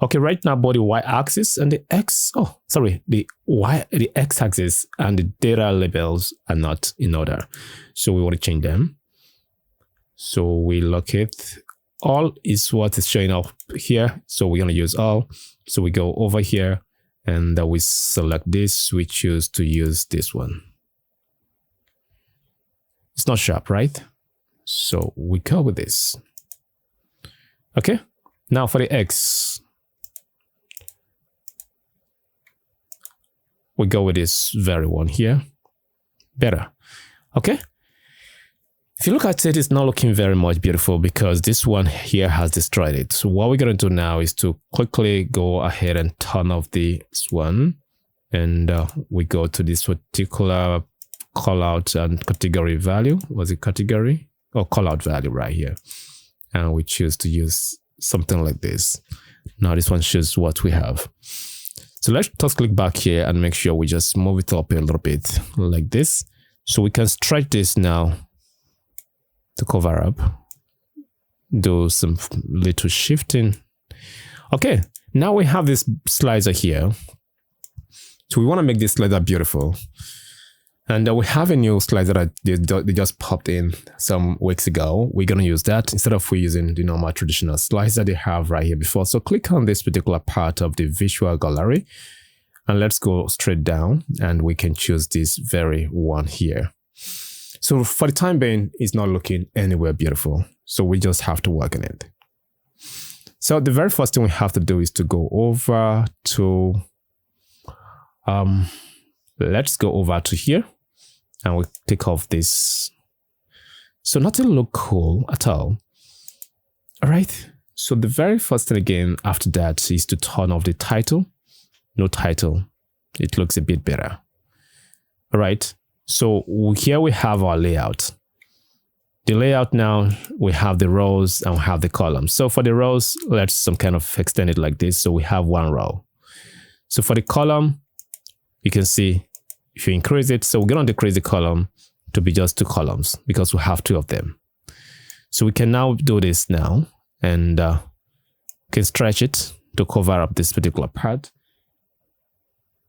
Okay, right now both the y-axis and the the x-axis and the data labels are not in order. So we want to change them. So we locate all is what is showing up here. So we're going to use all. So we go over here and we select this. We choose to use this one. It's not sharp, right? So we go with this. Okay, now for the X, we go with this very one here. Better. Okay. If you look at it, it's not looking very much beautiful because this one here has destroyed it. So what we're going to do now is to quickly go ahead and turn off this one. And we go to this particular callout and category value. Was it category? Or callout value right here. And we choose to use something like this. Now this one shows what we have. So let's just click back here and make sure we just move it up a little bit like this. So we can stretch this now to cover up. Do some little shifting. Okay, now we have this slider here. So we want to make this slider beautiful. And we have a new slider that they just popped in some weeks ago. We're going to use that instead of we using the normal traditional slides that they have right here before. So click on this particular part of the visual gallery and let's go straight down and we can choose this very one here. So for the time being, it's not looking anywhere beautiful. So we just have to work on it. So the very first thing we have to do is to go over to, let's go over to here. And we'll take off this. So nothing look cool at all. All right. So the very first thing again after that is to turn off the title. No title. It looks a bit better. All right. So here we have our layout. The layout now, we have the rows and we have the columns. So for the rows, let's some kind of extend it like this. So we have one row. So for the column, you can see if you increase it, so we're going to decrease the column to be just 2 columns because we have 2 of them. So we can now do this now and can stretch it to cover up this particular part,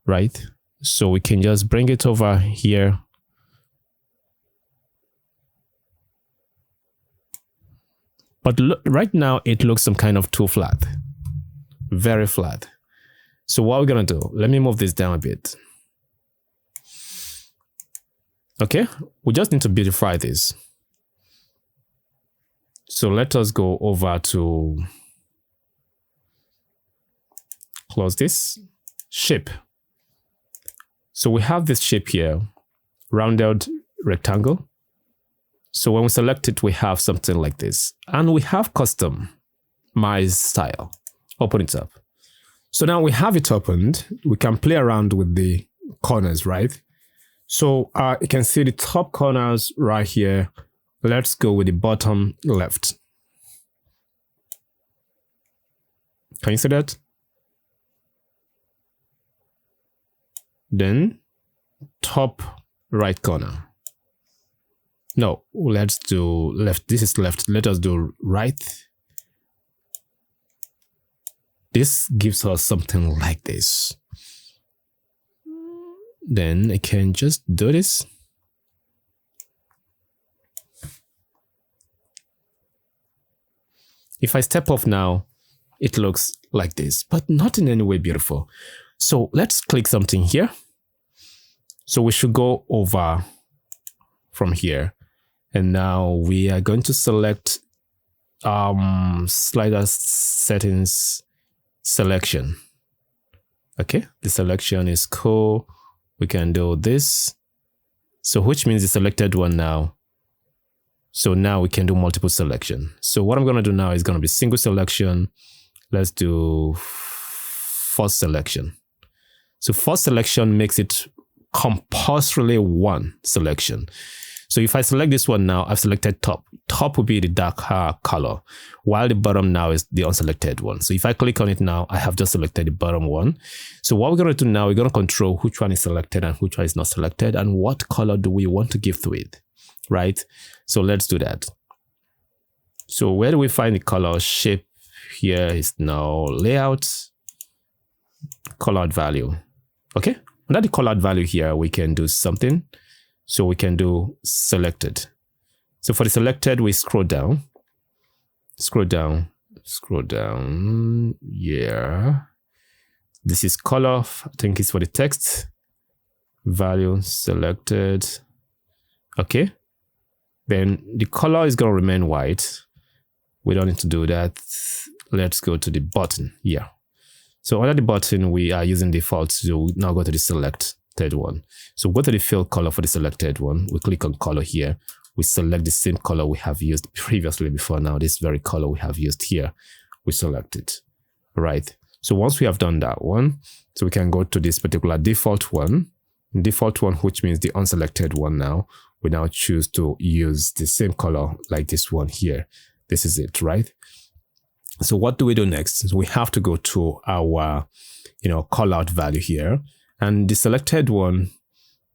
right? So we can just bring it over here. But look, right now it looks some kind of too flat, very flat. So what we're going to do, let me move this down a bit. Okay, we just need to beautify this. So let us go over to close this shape. So we have this shape here, rounded rectangle. So when we select it, we have something like this. And we have customized style. Open it up. So now we have it opened. We can play around with the corners, right? So you can see the top corners right here. Let's go with the bottom left. Can you see that? Then top right corner. No, let's do left. This is left. Let us do right. This gives us something like this. Then I can just do this. If I step off now, it looks like this, but not in any way beautiful. So let's click something here. So we should go over from here. And now we are going to select slider settings selection. Okay, the selection is cool. We can do this. So which means the selected one now. So now we can do multiple selection. So what I'm going to do now is going to be single selection. Let's do first selection. So first selection makes it compulsorily one selection. So if I select this one now, I've selected top. Top will be the dark color, while the bottom now is the unselected one. So if I click on it now, I have just selected the bottom one. So what we're going to do now, we're going to control which one is selected and which one is not selected, and what color do we want to give to it, right? So let's do that. So where do we find the color? Shape here is now layout, colored value. Okay, under the colored value here, we can do something. So we can do selected. So for the selected, we scroll down. Yeah. This is color. I think it's for the text. Value selected. Okay. Then the color is going to remain white. We don't need to do that. Let's go to the button. Yeah. So under the button, we are using default. So we now go to the selected one. So go to the fill color for the selected one. We click on color here. We select the same color we have used previously before. Now this very color we have used here, we select it. Right. So once we have done that one, so we can go to this particular default one, which means the unselected one. Now we now choose to use the same color like this one here. This is it, right? So what do we do next? So we have to go to our, call out value here. And the selected one,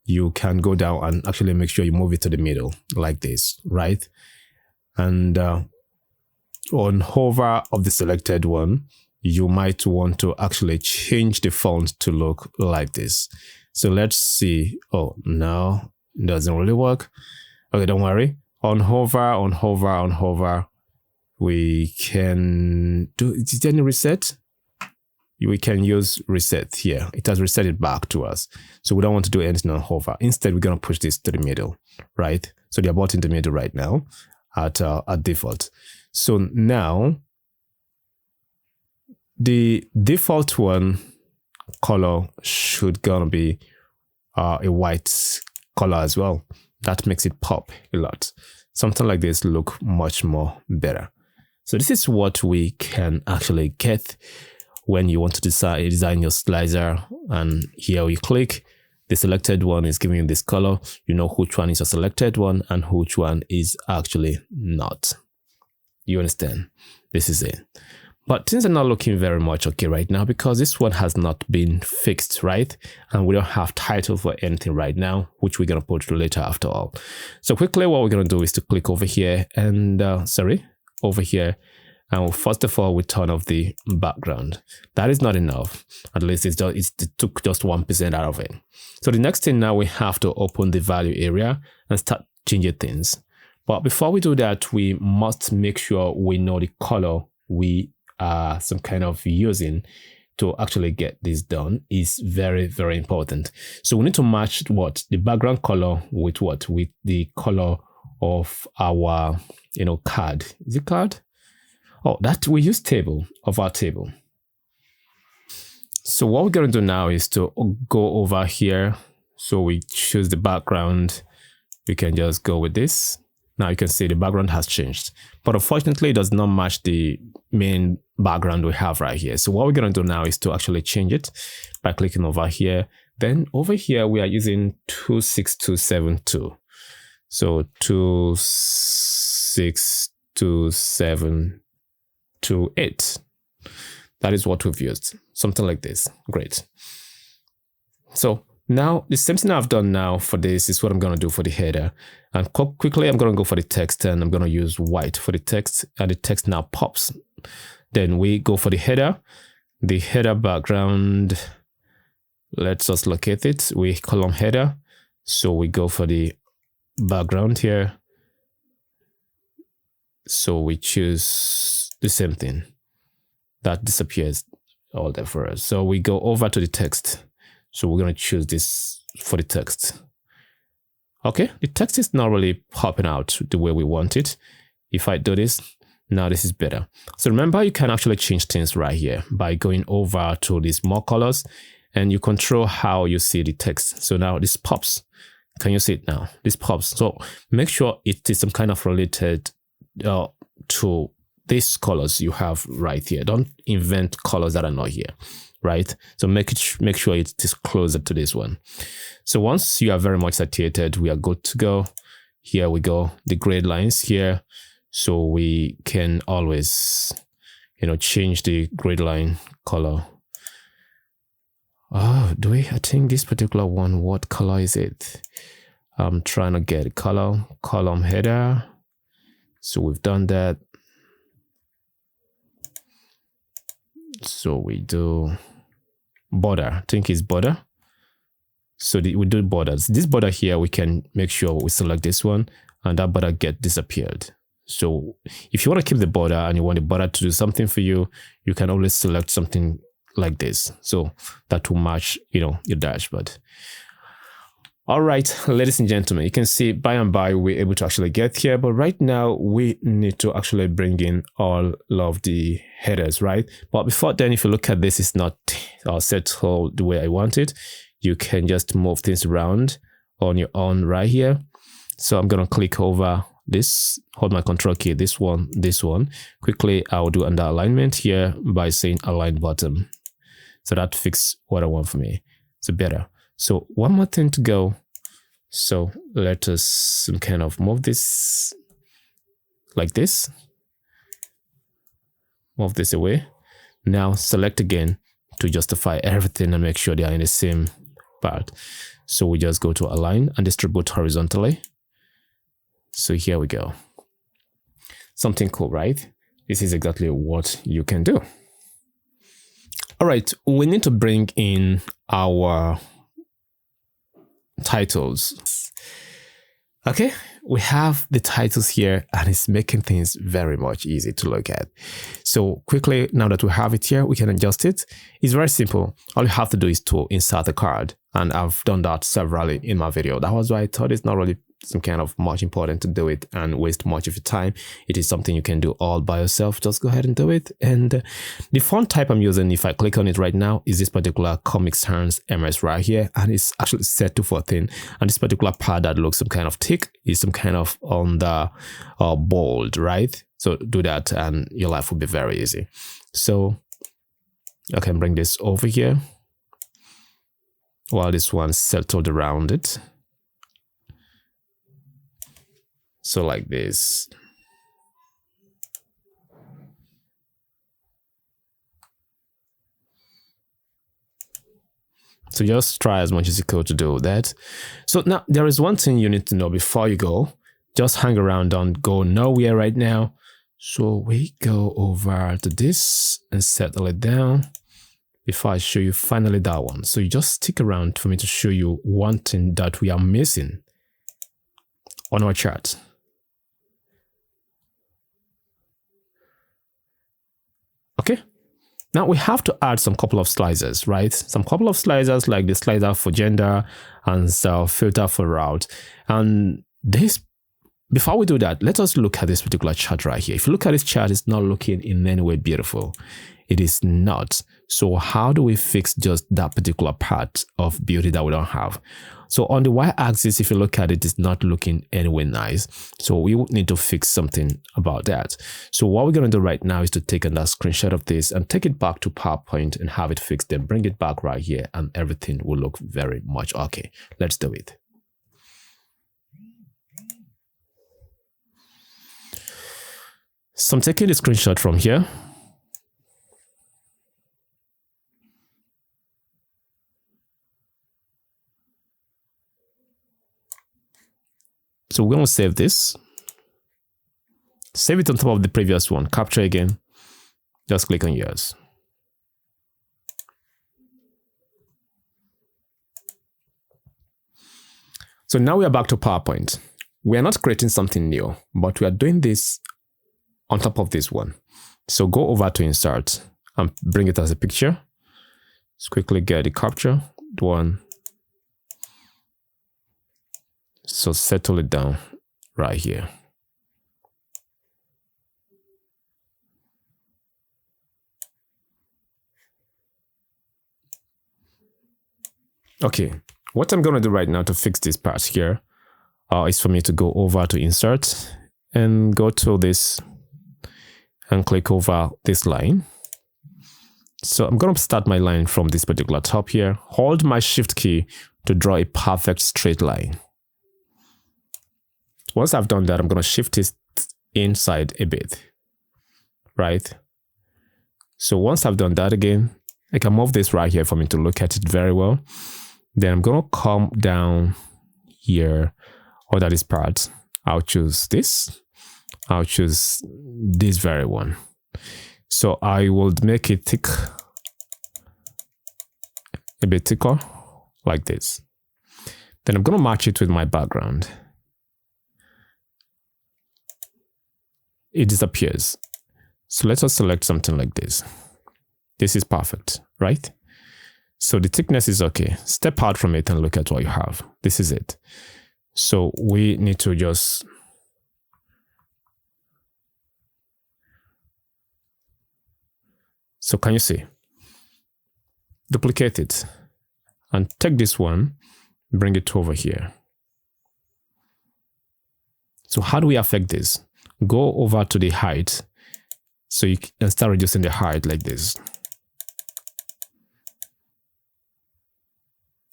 you can go down and actually make sure you move it to the middle like this, right? And on hover of the selected one, you might want to actually change the font to look like this. So let's see. Oh, no, it doesn't really work. Okay, don't worry. On hover, we can do, is there any reset? We can use reset here. It has reset it back to us. So we don't want to do anything on hover. Instead, we're going to push this to the middle, right? So they're both in the middle right now at default. So now the default one color should gonna be a white color as well. That makes it pop a lot. Something like this look much more better. So this is what we can actually get when you want to design your slicer. And here we click, the selected one is giving you this color. You know which one is a selected one and which one is actually not. You understand? This is it. But things are not looking very much okay right now because this one has not been fixed, right? And we don't have title for anything right now, which we're going to put later after all. So quickly, what we're going to do is to click over here and, over here. And first of all, we turn off the background. That is not enough. At least it took just 1% out of it. So the next thing now, we have to open the value area and start changing things. But before we do that, we must make sure we know the color we are some kind of using to actually get this done is very, very important. So we need to match what? The background color with what? With the color of our, card. Is it card? Oh, that we use table of our table. So what we're going to do now is to go over here. So we choose the background. We can just go with this. Now you can see the background has changed, but unfortunately it does not match the main background we have right here. So what we're going to do now is to actually change it by clicking over here. Then over here, we are using 26272. So 26278. That is what we've used. Something like this. Great. So now the same thing I've done now for this is what I'm going to do for the header. And quickly, I'm going to go for the text and I'm going to use white for the text, and the text now pops. Then we go for the header background. Let's just locate it. We column header. So we go for the background here. So we choose the same thing. That disappears all there for us. So we go over to the text. So we're going to choose this for the text. Okay, the text is not really popping out the way we want it. If I do this, now this is better. So remember, you can actually change things right here by going over to these more colors, and you control how you see the text. So now this pops. Can you see it now? This pops. So make sure it is some kind of related to these colors you have right here. Don't invent colors that are not here, right? So make sure it is closer to this one. So once you are very much satiated, we are good to go. Here we go, the grid lines here. So we can always, change the grid line color. Oh, I think this particular one, what color is it? I'm trying to get column header. So we've done that. So we do border, I think it's border. So we do borders. This border here, we can make sure we select this one and that border disappeared. So if you want to keep the border and you want the border to do something for you, you can always select something like this. So that will match, your dashboard. All right, ladies and gentlemen, you can see by and by we're able to actually get here. But right now we need to actually bring in all of the headers, right? But before then, if you look at this, it's not settled the way I want it. You can just move things around on your own right here. So I'm going to click over this, hold my control key, this one. Quickly, I'll do under alignment here by saying align bottom. So that fixes what I want for me. So better. So one more thing to go. So let us kind of move this like this. Move this away. Now select again to justify everything and make sure they are in the same part. So we just go to align and distribute horizontally. So here we go. Something cool, right? This is exactly what you can do. All right, we need to bring in our titles. Okay, we have the titles here and it's making things very much easy to look at. So quickly, now that we have it here, we can adjust it. It's very simple. All you have to do is to insert a card, and I've done that severally in my video. That was why I thought it's not really some kind of much important to do it and waste much of your time. It is something you can do all by yourself. Just go ahead and do it. And the font type I'm using, if I click on it right now, is this particular Comic Sans MS right here, and it's actually set to 14. And this particular part that looks some kind of thick is some kind of on the bold, right? So do that and your life will be very easy. So I can bring this over here while this one's settled around it. So like this. So just try as much as you could to do that. So now there is one thing you need to know before you go. Just hang around, don't go nowhere right now. So we go over to this and settle it down before I show you finally that one. So you just stick around for me to show you one thing that we are missing on our chart. Okay, now we have to add some couple of slicers, right? Some couple of slicers like the slicer for gender and filter for route. And this, before we do that, let us look at this particular chart right here. If you look at this chart, it's not looking in any way beautiful. It is not. So how do we fix just that particular part of beauty that we don't have? So on the y-axis, if you look at it, it's not looking anyway nice. So we would need to fix something about that. So what we're going to do right now is to take another screenshot of this and take it back to PowerPoint and have it fixed, then bring it back right here and everything will look very much okay. Let's do it. So I'm taking the screenshot from here. So we're going to save this. Save it on top of the previous one. Capture again. Just click on yours. So now we are back to PowerPoint. We are not creating something new, but we are doing this on top of this one. So go over to insert and bring it as a picture. Let's quickly get the capture one. So settle it down right here. Okay, what I'm going to do right now to fix this part here is for me to go over to insert and go to this and click over this line. So I'm going to start my line from this particular top here, hold my shift key to draw a perfect straight line. Once I've done that, I'm going to shift it inside a bit, right? So once I've done that again, I can move this right here for me to look at it very well. Then I'm going to come down here under this part. I'll choose this. I'll choose this very one. So I will make it thick, a bit thicker, like this. Then I'm going to match it with my background. It disappears. So let us select something like this. This is perfect, right? So the thickness is okay. Step out from it and look at what you have. This is it. So we need to just so can you see? Duplicate it and take this one, bring it over here. So how do we affect this? Go over to the height. So you can start reducing the height like this.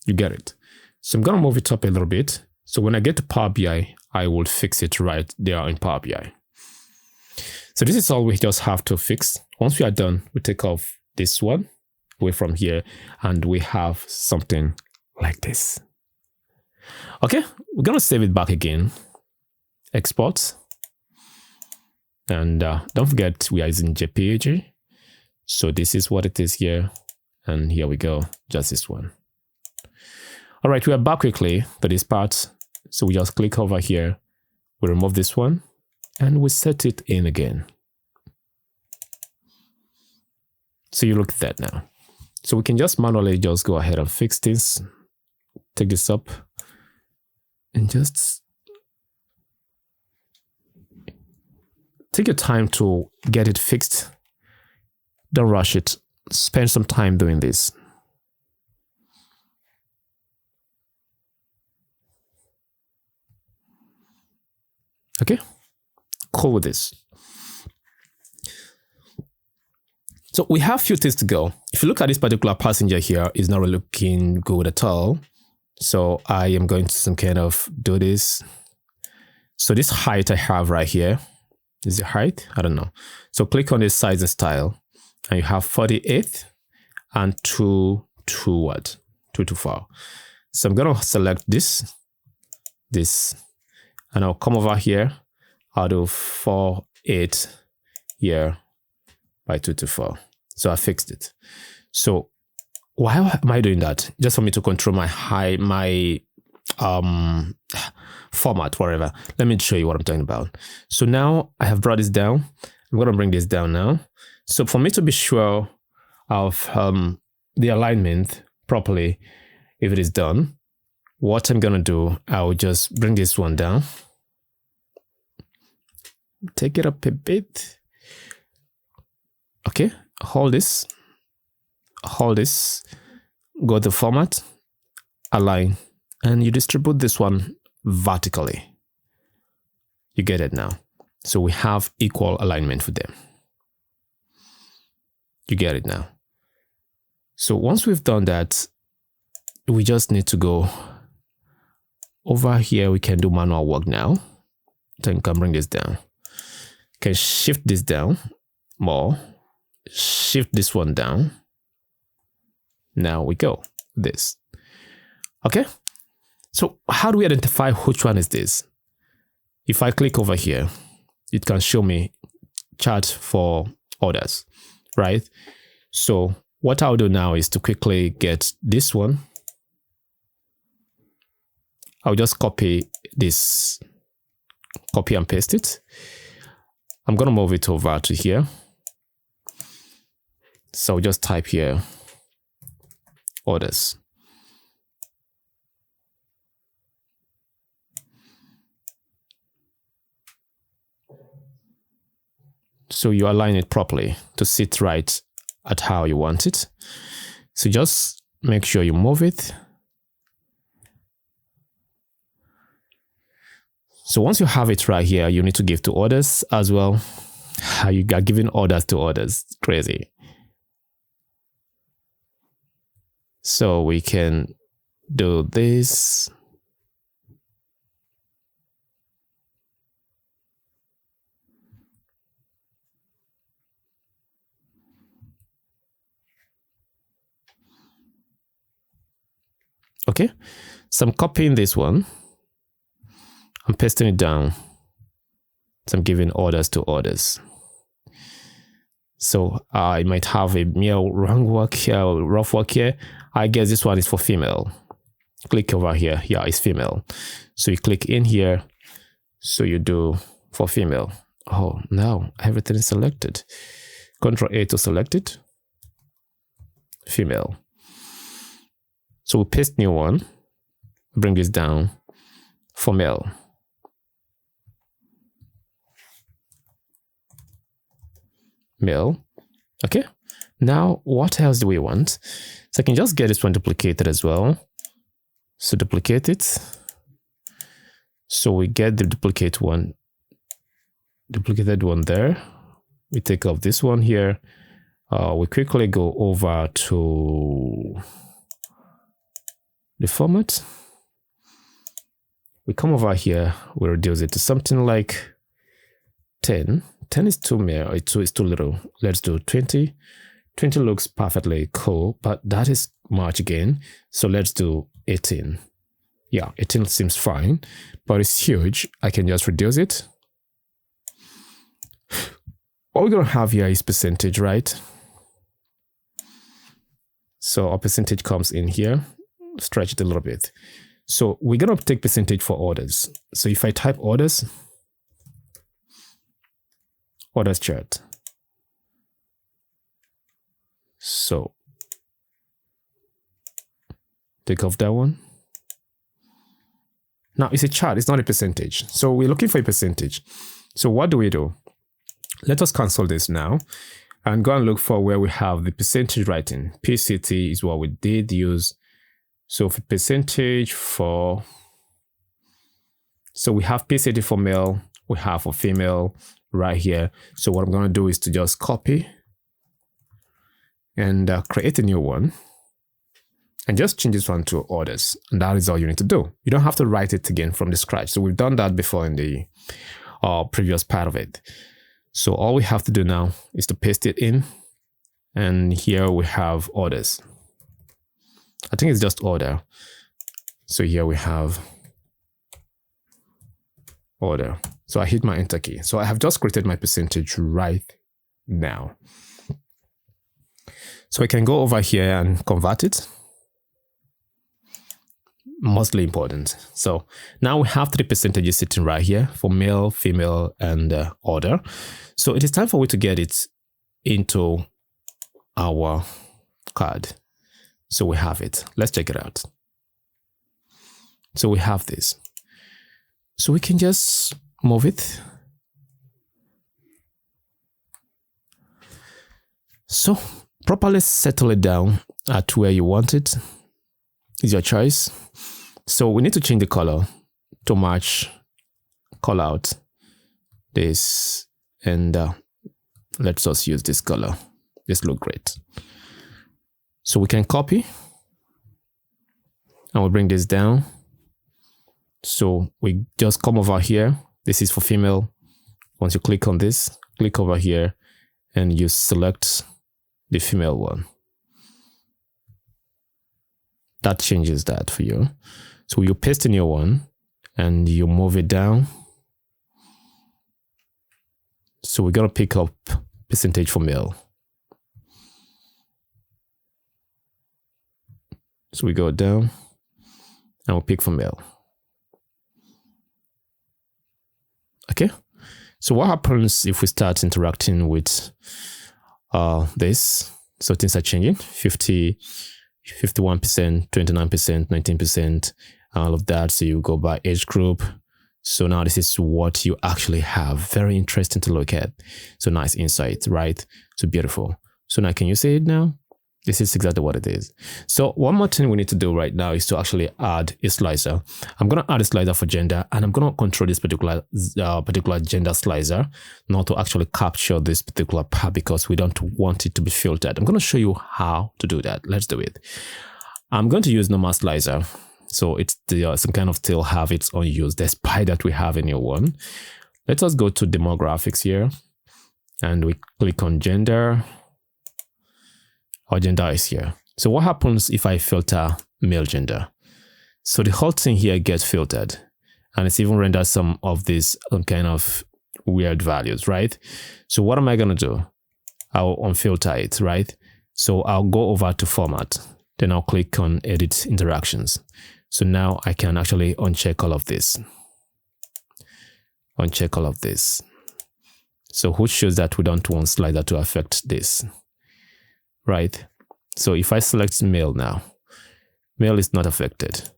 You get it. So I'm going to move it up a little bit. So when I get to Power BI, I will fix it right there in Power BI. So this is all we just have to fix. Once we are done, we take off this one away from here and we have something like this. Okay, we're going to save it back again. Export. And don't forget we are using JPEG. So this is what it is here. And here we go, just this one. All right, we are back quickly to this part. So we just click over here, we remove this one, and we set it in again. So you look at that now. So we can just manually just go ahead and fix this, take this up, and just take your time to get it fixed. Don't rush it. Spend some time doing this. Okay, cool with this. So we have a few things to go. If you look at this particular passenger here, it's not really looking good at all. So I am going to some kind of do this. So this height I have right here, is it height? I don't know. So click on this size and style, and you have 48 and 224. So I'm going to select this, and I'll come over here. I'll do 48 here by 224. So I fixed it. So why am I doing that? Just for me to control my format, whatever. Let me show you what I'm talking about. So now I have brought this down. I'm going to bring this down now. So for me to be sure of the alignment properly, if it is done, what I'm going to do, I'll just bring this one down. Take it up a bit. Okay, hold this, go to format, align, and you distribute this one vertically. You get it now. So we have equal alignment for them. You get it now. So once we've done that, we just need to go over here. We can do manual work now. Then you can bring this down. Can shift this down more, shift this one down. Now we go this. Okay, so how do we identify which one is this? If I click over here, it can show me chart for others, right? So what I'll do now is to quickly get this one. I'll just copy this, copy and paste it. I'm going to move it over to here. So just type here orders. So you align it properly to sit right at how you want it. So just make sure you move it. So once you have it right here, you need to give to orders as well. How you got giving orders to orders, crazy. So we can do this. Okay, so I'm copying this one. I'm pasting it down. So I'm giving orders to orders. So I might have a mere wrong work here, rough work here. I guess this one is for female. Click over here. Yeah, it's female. So you click in here. So you do for female. Oh, now everything is selected. Control A to select it. Female. So we paste new one. Bring this down for male. Male. Okay. Now, what else do we want? So I can just get this one duplicated as well. So duplicate it. So we get the duplicated one there. We take off this one here. We quickly go over to the format. We come over here. We reduce it to something like 10. 10 is too mere, it's too little. Let's do 20. 20 looks perfectly cool, but that is much again. So let's do 18. Yeah, 18 seems fine, but it's huge. I can just reduce it. What we're going to have here is percentage, right? So our percentage comes in here. Stretch it a little bit. So we're going to take percentage for orders. So if I type orders chart. So take off that one. Now it's a chart, it's not a percentage. So we're looking for a percentage. So what do? Let us cancel this now and go and look for where we have the percentage writing. PCT is what we did use. So for percentage for, so we have PCT for male, we have for female right here. So what I'm going to do is to just copy and create a new one and just change this one to orders. And that is all you need to do. You don't have to write it again from the scratch. So we've done that before in the previous part of it. So all we have to do now is to paste it in. And here we have orders. I think it's just order. So here we have order. So I hit my enter key. So I have just created my percentage right now. So I can go over here and convert it. Mostly important. So now we have 3 percentages sitting right here for male, female, and order. So it is time for we to get it into our card. So we have it. Let's check it out. So we have this. So we can just move it. So properly settle it down at where you want it. It's your choice. So we need to change the color to match call out this, and let's just use this color. This looks great. So we can copy and we'll bring this down. So we just come over here. This is for female. Once you click on this, click over here and you select the female one. That changes that for you. So you paste in your one and you move it down. So we're going to pick up percentage for male. So we go down and we'll pick for male. Okay. So what happens if we start interacting with this? So things are changing. 50, 51%, 29%, 19%, all of that. So you go by age group. So now this is what you actually have. Very interesting to look at. So nice insight, right? So beautiful. So now can you see it now? This is exactly what it is. So one more thing we need to do right now is to actually add a slicer. I'm going to add a slicer for gender, and I'm going to control this particular gender slicer, not to actually capture this particular part because we don't want it to be filtered. I'm going to show you how to do that. Let's do it. I'm going to use normal slicer. So it's some kind of still have its own use despite that we have a new one. Let us go to demographics here and we click on gender. Our gender is here. So what happens if I filter male gender? So the whole thing here gets filtered, and it's even rendered some of these kind of weird values, right? So what am I going to do? I'll unfilter it, right? So I'll go over to format, then I'll click on edit interactions. So now I can actually uncheck all of this. Uncheck all of this. So which shows that we don't want slider to affect this. Right? So if I select male now, male is not affected.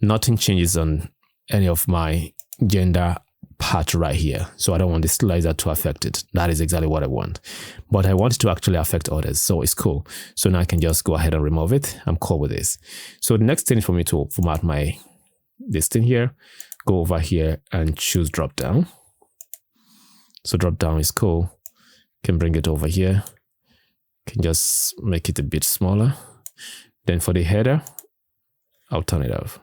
Nothing changes on any of my gender part right here. So I don't want this slider to affect it. That is exactly what I want. But I want it to actually affect others. So it's cool. So now I can just go ahead and remove it. I'm cool with this. So the next thing for me to format this thing here, go over here and choose drop down. So drop down is cool. Can bring it over here. Can just make it a bit smaller. Then for the header, I'll turn it off.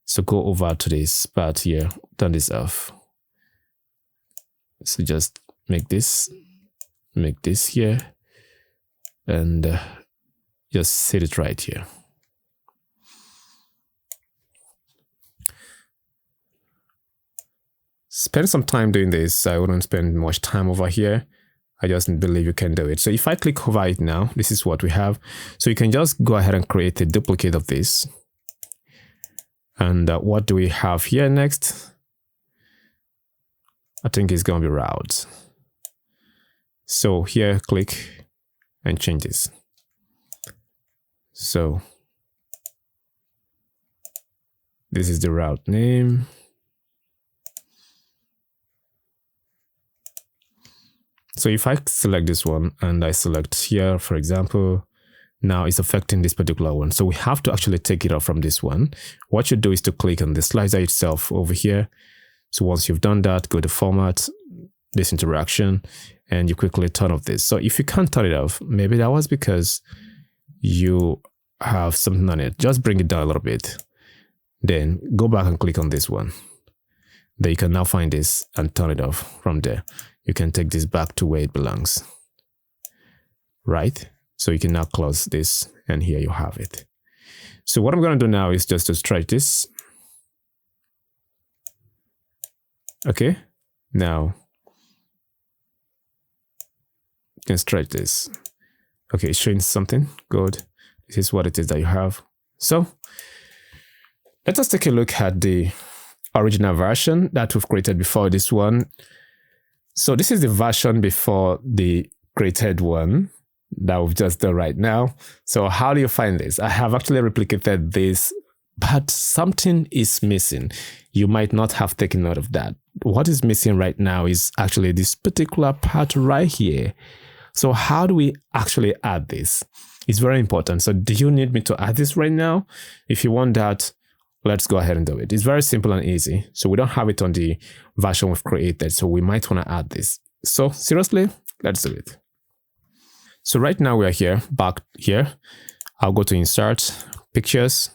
So go over to this part here, turn this off. So just make this here, and just set it right here. Spend some time doing this. I wouldn't spend much time over here. I just believe you can do it. So if I click over it now, this is what we have. So you can just go ahead and create a duplicate of this. And what do we have here next? I think it's going to be routes. So here, click and change this. So this is the route name. So if I select this one and I select here, for example, now it's affecting this particular one. So we have to actually take it off from this one. What you do is to click on the slicer itself over here. So once you've done that, go to format, this interaction, and you quickly turn off this. So if you can't turn it off, maybe that was because you have something on it. Just bring it down a little bit. Then go back and click on this one. Then you can now find this and turn it off from there. You can take this back to where it belongs. Right? So you can now close this, and here you have it. So what I'm going to do now is just to stretch this. Okay. Now, you can stretch this. Okay, it's showing something. Good. This is what it is that you have. So let us take a look at the original version that we've created before this one. So this is the version before the created one that we've just done right now. So how do you find this? I have actually replicated this, but something is missing. You might not have taken note of that. What is missing right now is actually this particular part right here. So how do we actually add this? It's very important. So do you need me to add this right now? If you want that, let's go ahead and do it. It's very simple and easy. So we don't have it on the version we've created. So we might want to add this. So seriously, let's do it. So right now we are here, back here. I'll go to insert pictures.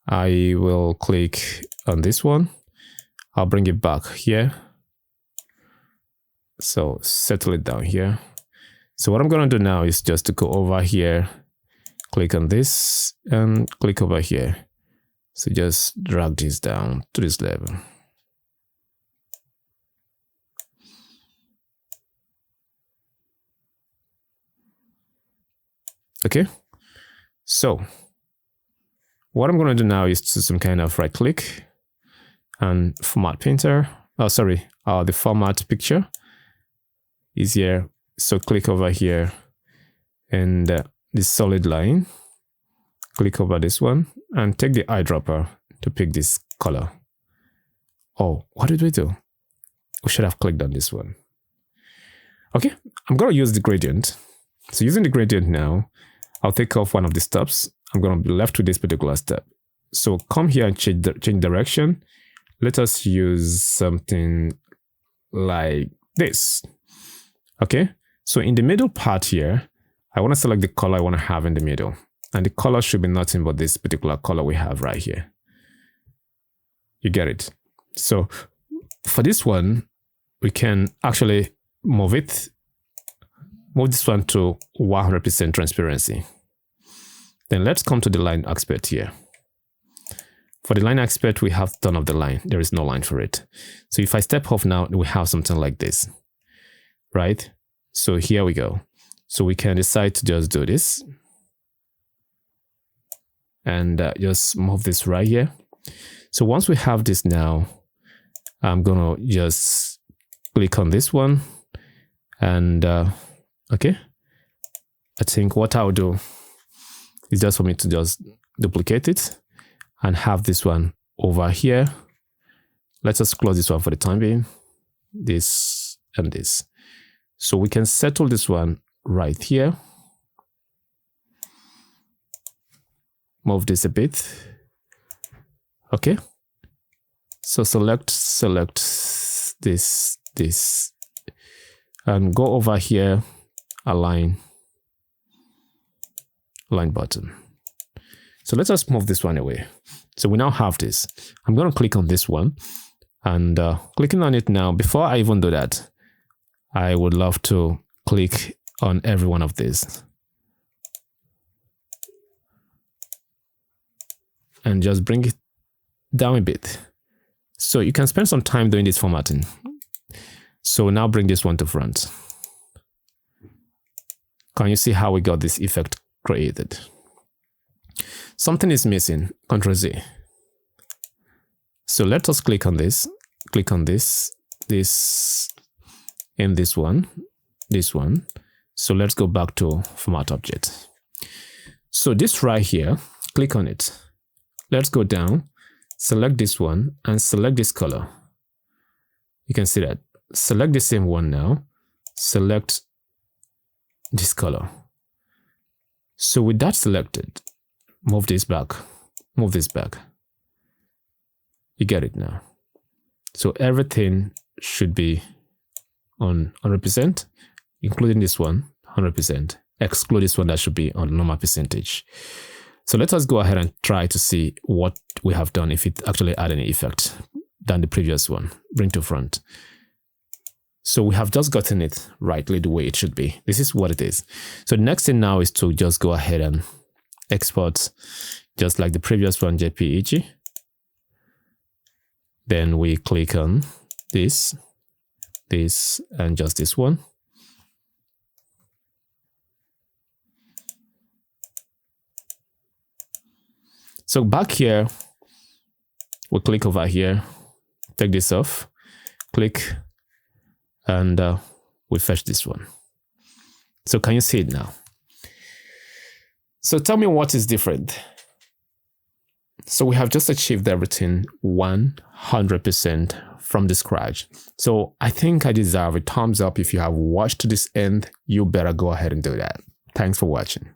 I will click on this one. I'll bring it back here. So settle it down here. So what I'm going to do now is just to go over here, click on this and click over here. So just drag this down to this level. Okay. So what I'm going to do now is to some kind of right click and format painter. Oh, sorry. The format picture is here. So click over here and this solid line. Click over this one and take the eyedropper to pick this color. Oh, what did we do? We should have clicked on this one. Okay, I'm going to use the gradient. So using the gradient now, I'll take off one of the steps. I'm going to be left with this particular step. So come here and change direction. Let us use something like this. Okay, so in the middle part here, I want to select the color I want to have in the middle. And the color should be nothing but this particular color we have right here. You get it? So for this one, we can actually move this one to 100% transparency. Then let's come to the line aspect here. For the line aspect, we have none of the line. There is no line for it. So if I step off now, we have something like this, right? So here we go. So we can decide to just do this. And just move this right here. So once we have this now, I'm gonna just click on this one. And okay, I think what I'll do is just for me to just duplicate it and have this one over here. Let's just close this one for the time being. This and this. So we can settle this one right here. Move this a bit. Okay. So select this, and go over here, align button. So let's just move this one away. So we now have this. I'm going to click on this one, and clicking on it now, before I even do that, I would love to click on every one of these. And just bring it down a bit. So you can spend some time doing this formatting. So now bring this one to front. Can you see how we got this effect created? Something is missing. Ctrl Z. So let us click on this, and this one. So let's go back to format object. So this right here, click on it. Let's go down, select this one, and select this color. You can see that. Select the same one now. Select this color. So with that selected, move this back. Move this back. You get it now. So everything should be on 100%, including this one, 100%. Exclude this one, that should be on normal percentage. So let us go ahead and try to see what we have done, if it actually had any effect than the previous one. Bring to front. So we have just gotten it rightly the way it should be. This is what it is. So the next thing now is to just go ahead and export, just like the previous one, JPEG. Then we click on this, and just this one. So back here, we'll click over here, take this off, click, and we fetch this one. So can you see it now? So tell me what is different. So we have just achieved everything 100% from the scratch. So I think I deserve a thumbs up. If you have watched to this end, you better go ahead and do that. Thanks for watching.